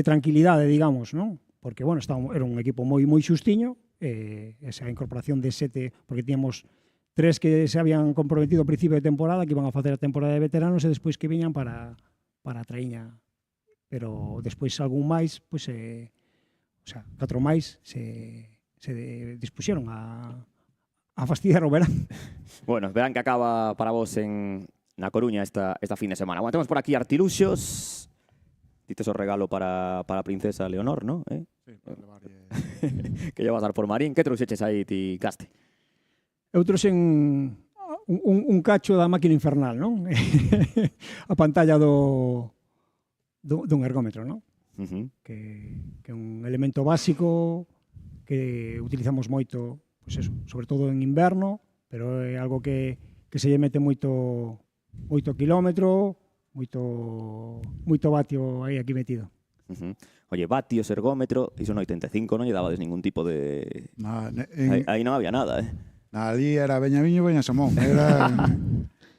tranquilidade, digamos, non? Porque, bueno, era un equipo moi xustiño, esa incorporación de 7, porque tíamos 3 que se habían comprometido ao principio de temporada, que iban a facer a temporada de veteranos, e despois que viñan para a traíña. Pero despois algún máis, pois, o sea, 4 máis se dispuxeron a fastidiar o verán. Bueno, verán que acaba para vos na Coruña esta fin de semana. Bueno, temos por aquí artiluxos. Dites o regalo para a princesa Leonor, ¿no? Sí, para levarlle... Que llevas a dar por Marín. Que trouxeches aí ti, Caste? Eu trouxen un cacho da máquina infernal, non? A pantalla dun ergómetro, non? Que é un elemento básico que utilizamos moito, pois eso, sobre todo en inverno, pero é algo que se lle mete moito kilómetro, moito vatio aí aquí metido. Oye, vatios, ergómetro, iso no 85 non lle dabades ningún tipo de... Aí non había nada, Ali era Beñaviño, Beña Samón.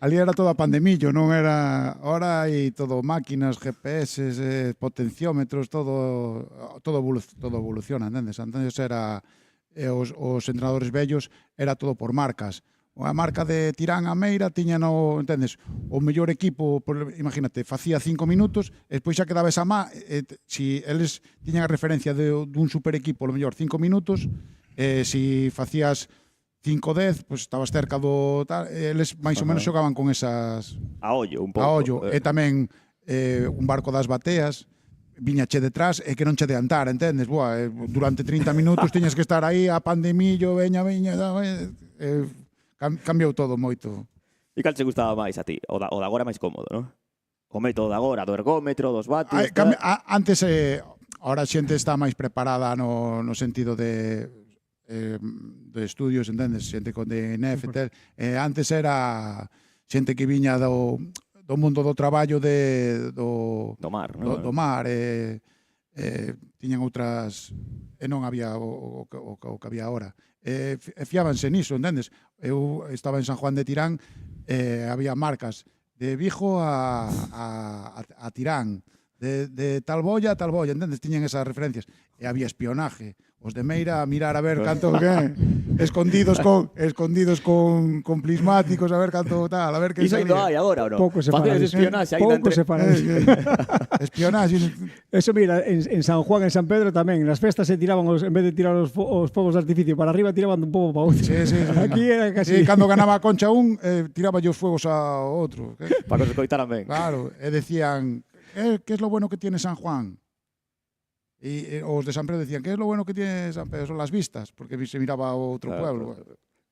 Ali era todo a pandemillo, non era... Ahora hai todo máquinas, GPS, potenciómetros, todo evoluciona, entendes? Entonces era... Os entrenadores vellos era todo por marcas. A marca de Tirán a Meira tiña entendes, o mellor equipo, imagínate, facía 5 minutos, e despois xa quedaba esa si eles tiñan a referencia dun super equipo, o mellor 5 minutos, si facías 5-10, pois estabas cerca do tal, eles máis ou menos xogaban con esas... A ollo, un pouco. A ollo, e tamén un barco das bateas, viña che detrás e que non che de andar, entendes? Durante 30 minutos tiñas que estar aí a pandemillo, veña, cambiou todo moito. E cal che gustaba máis a ti? O de agora máis cómodo, non? O método de agora, do ergómetro, dos vatios... Antes, ahora a xente está máis preparada no sentido de estudios, entendes? Xente con DNF e tal. Antes era xente que viña do mundo do traballo do mar, non? Do mar, tiñan outras e non había o que había agora. Fiábanse niso, entendes? Eu estaba en San Juan de Tirán, había marcas de Vigo a Tirán, de tal bolla a tal bolla, entendes? Tiñan esas referencias. E había espionaje. os de Meira a mirar a ver canto que escondidos con prismáticos a ver canto tal, a ver que Iso ainda hai agora, ou non? Pouco se fala Facedes diso. espionaxe aí Pouco entre... se fala diso. espionaxe. Eso, mira, en San Juan, en San Pedro tamén, nas festas se tiraban, en vez de tirar os fogos de artificio para arriba, tiraban dun pobo para outro. Sí. Aquí era casi... Sí, cando ganaba a Concha un, tiraba os fuegos ao outro. Para que se coitaran ben. Claro, e decían, ¿qué es lo bueno que tiene San Juan? Y os de San Pedro decían, ¿qué es lo bueno que tiene San Pedro? Son las vistas, porque se miraba a outro pueblo.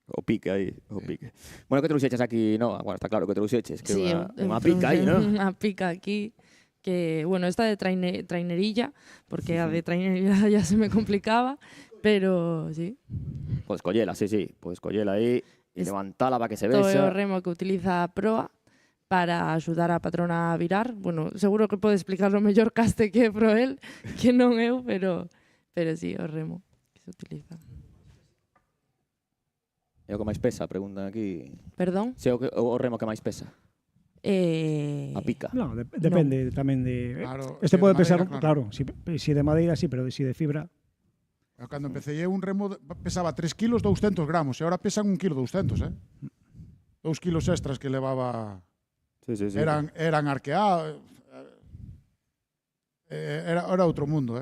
O pique aí, o pique. Bueno, que trouxeches aquí, no, bueno, está claro que trouxeches, que Sí, unha pica aí, non? Unha pica aquí, que, bueno, esta de trainerilla, porque a de trainerilla ya se me complicaba, pero sí. Podes collela, sí, podes collela aí e levantala para que se Todo é vexa. o remo que utiliza a proa para axudar a patrona a virar. Bueno, seguro que pode explicarlo mellor Caste que pro el, que non eu, pero sí, o remo que se utiliza. É o que máis pesa, preguntan aquí. Perdón? Se é o remo que máis pesa? A pica. No, depende tamén de... Claro, Este si pode de pesar, madeira, claro, si de madeira sí, pero si de fibra... Cando empecé un remo pesaba 3 kilos 200 gramos e agora pesan 1 kilo 200, 2 kilos extras que levaba... Sí. Eran arqueados. Era outro mundo,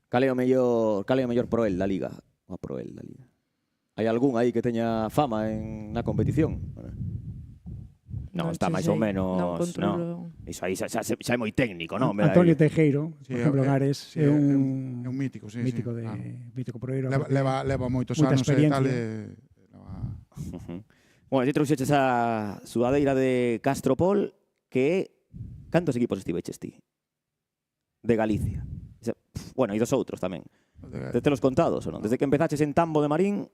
Cal é o mellor proel da liga? O proel da liga. Hai algún aí que teña fama na competición? Non, está máis ou menos, non. Iso aí xa é moi técnico, non? Antonio Teijeiro, Sí, por exemplo, en Ares, sí, é un mítico, sí, mítico sí, mítico proeiro. Leva moitos Moita anos e tal. experiencia. Bueno, ti trouxeches a sudadeira de Castropol, que é... Cantos equipos estiveches ti? De Galicia. Bueno, e dos outros tamén. Te los contados, ou non? Desde que empezaches en Tambo de Marín...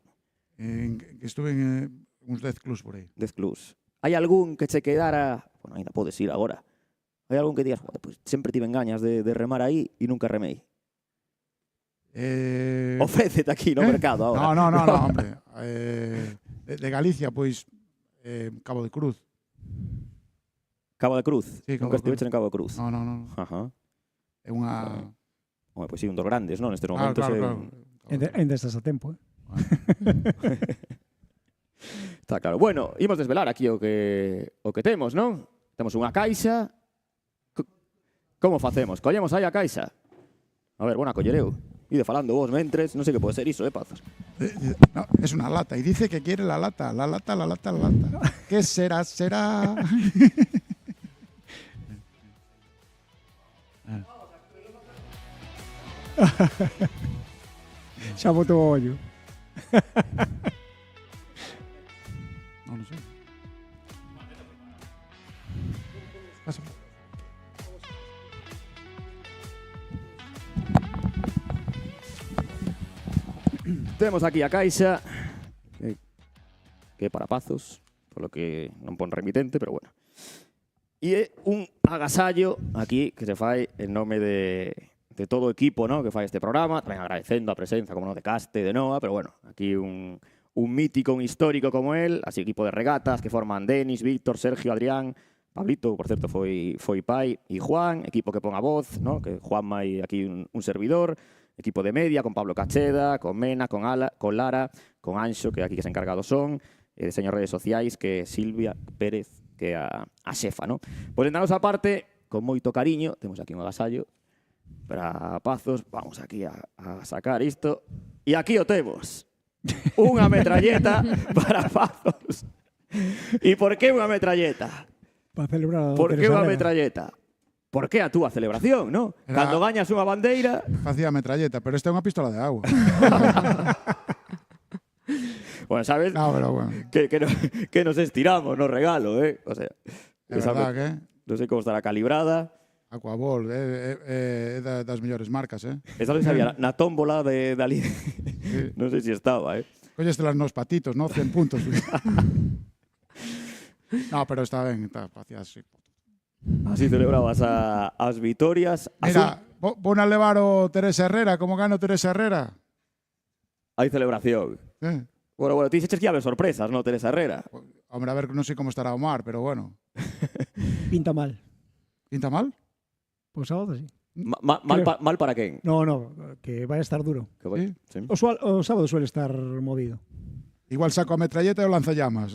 Estuve en uns 10 clubs por aí. 10 clubs. Hai algún que che quedara... Bueno, ainda podes ir agora. Hai algún que digas, pues, sempre tiven gañas de remar aí e nunca remei. Ofrécete aquí no mercado agora. No, hombre. De Galicia, pois, Cabo de Cruz. Cabo de Cruz? Sí, Nunca estiveches en Cabo de Cruz? No. Ajá. É unha... Bueno, pois sí, un dos grandes, non? Nestes Claro, momentos. claro. Ainda estás a tempo, Está claro. Bueno, imos desvelar aquí o que temos, non? Temos unha caixa. Como facemos? Collemos aí a caixa? A ver, bueno, collereu. Ide falando vos mentres, non sei que pode ser iso, Pazos? No, es una lata. Y dice que quiere la lata. ¿Qué será? Xa botou o ollo. No sé. Pásame. Temos aquí a caixa que é para Pazos, polo que non pon remitente, pero bueno. E é un agasallo aquí que se fai en nome de todo o equipo, ¿no?, que fai este programa, tamén agradecendo a presenza, como no, de Caste, de Noa, pero bueno, aquí un mítico, un histórico como él, así equipo de regatas que forman Denis, Víctor, Sergio, Adrián, Pablito, por certo, foi pai, e Juan, equipo que pon a voz, ¿no?, que Juanma e aquí un servidor, equipo de media, con Pablo Cacheda, con Mena, con Lara, con Anxo, que aquí que se encargado son, e diseño redes sociais, que é Silvia Pérez, que é a xefa, ¿no? Pois, en a nosa parte, con moito cariño, temos aquí un agasallo para Pazos, vamos aquí a sacar isto, e aquí o temos, unha metralleta para Pazos. E por que unha metralleta? Para celebrar. Por que unha metralleta? Por que a túa celebración, non? Cando gañas unha bandeira... Facía metralleta, pero esta é unha pistola de agua. Bueno, sabes? No, pero bueno. Que nos estiramos no regalo, ¿eh? O sea, É verdad que non sei como estará calibrada. Aquabol, é das mellores marcas, Esa non sabía, na tómbola de ali. Sí. Non sei se estaba, Collestelas nos patitos, ¿no? 100 puntos. No, pero está ben, facía así. Así celebrabas as vitorias. Mira, pon a levar o Teresa Herrera, como gano Teresa Herrera. Hai celebración. Bueno, ti xeches que haber sorpresas, no, Teresa Herrera? Hombre, a ver, non sei como estará o mar, pero bueno. Pinta mal. Pinta mal? Pois sábado, sí. Mal para quen? No, que vai a estar duro. Que vai, sí. O sábado suele estar movido. Igual saco a metralleta e o lanzallamas.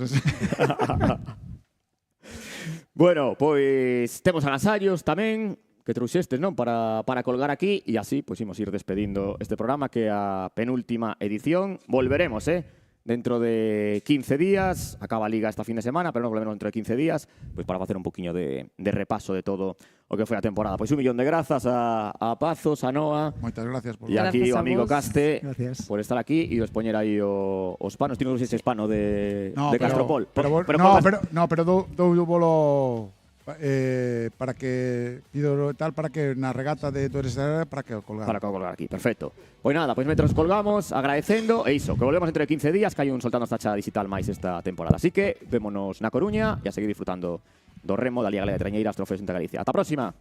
Bueno, pois temos agasallos tamén que trouxestes, non? Para colgar aquí e así pois imos ir despedindo este programa que é a penúltima edición. Volveremos, dentro de 15 días, acaba a Liga esta fin de semana, pero non volveremos dentro de 15 días, pois para facer un poquinho de repaso de todo o que foi a temporada. Pois 1 millón de grazas a Pazos, a Noa, Moitas gracias por e aquí o Gracias a amigo vos. Caste Gracias. por estar aquí e os poñer aí os panos. Ti non uses espano de Castropol. Pero dou bolo para que pido tal para que na regata de Torres para que o colgar. Para colgar aquí, perfecto. Pois nada, pois mentras colgamos, agradecendo, e iso, que volvemos dentro de 15 días, que hai un soltando esta chada digital máis esta temporada. Así que, vémonos na Coruña e a seguir disfrutando do remo da Liga Galega de Trañeiras, Trofeo Xunta de Galicia. Ata a próxima!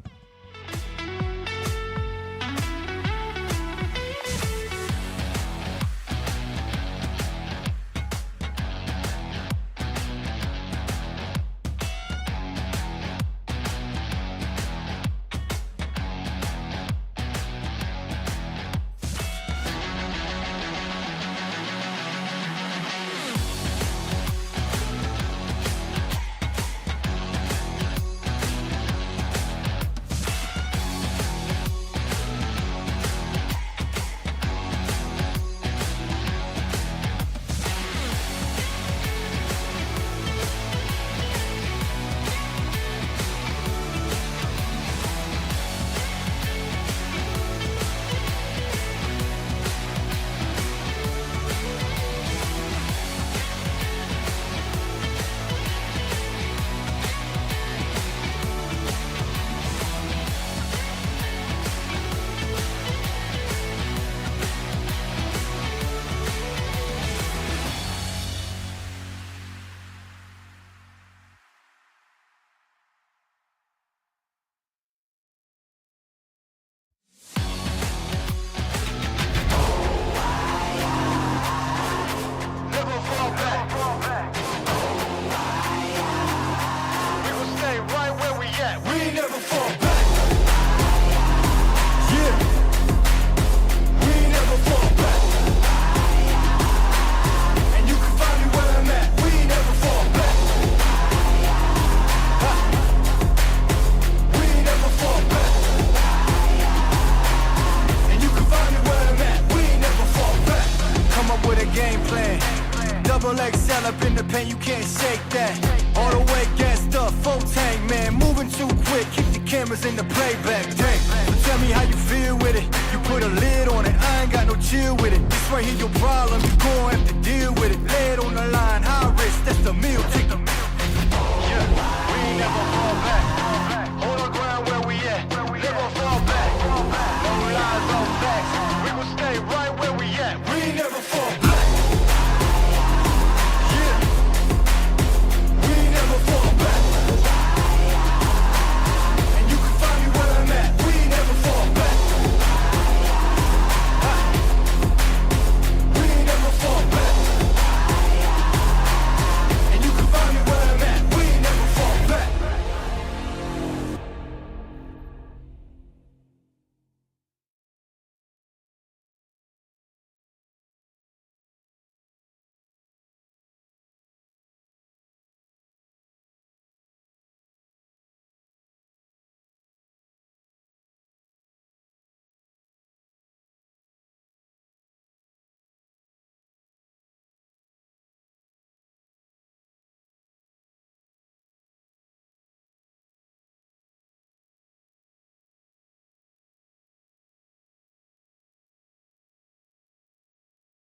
Double XL up in the pen, you can't shake that. All the way gassed up, full tank, man. Moving too quick, keep the cameras in the playback. Dang, so tell me how you feel with it. You put a lid on it, I ain't got no chill with it. This right here your problem, you gon' have to deal with it. Lay it on the line, high risk, that's the meal. Take the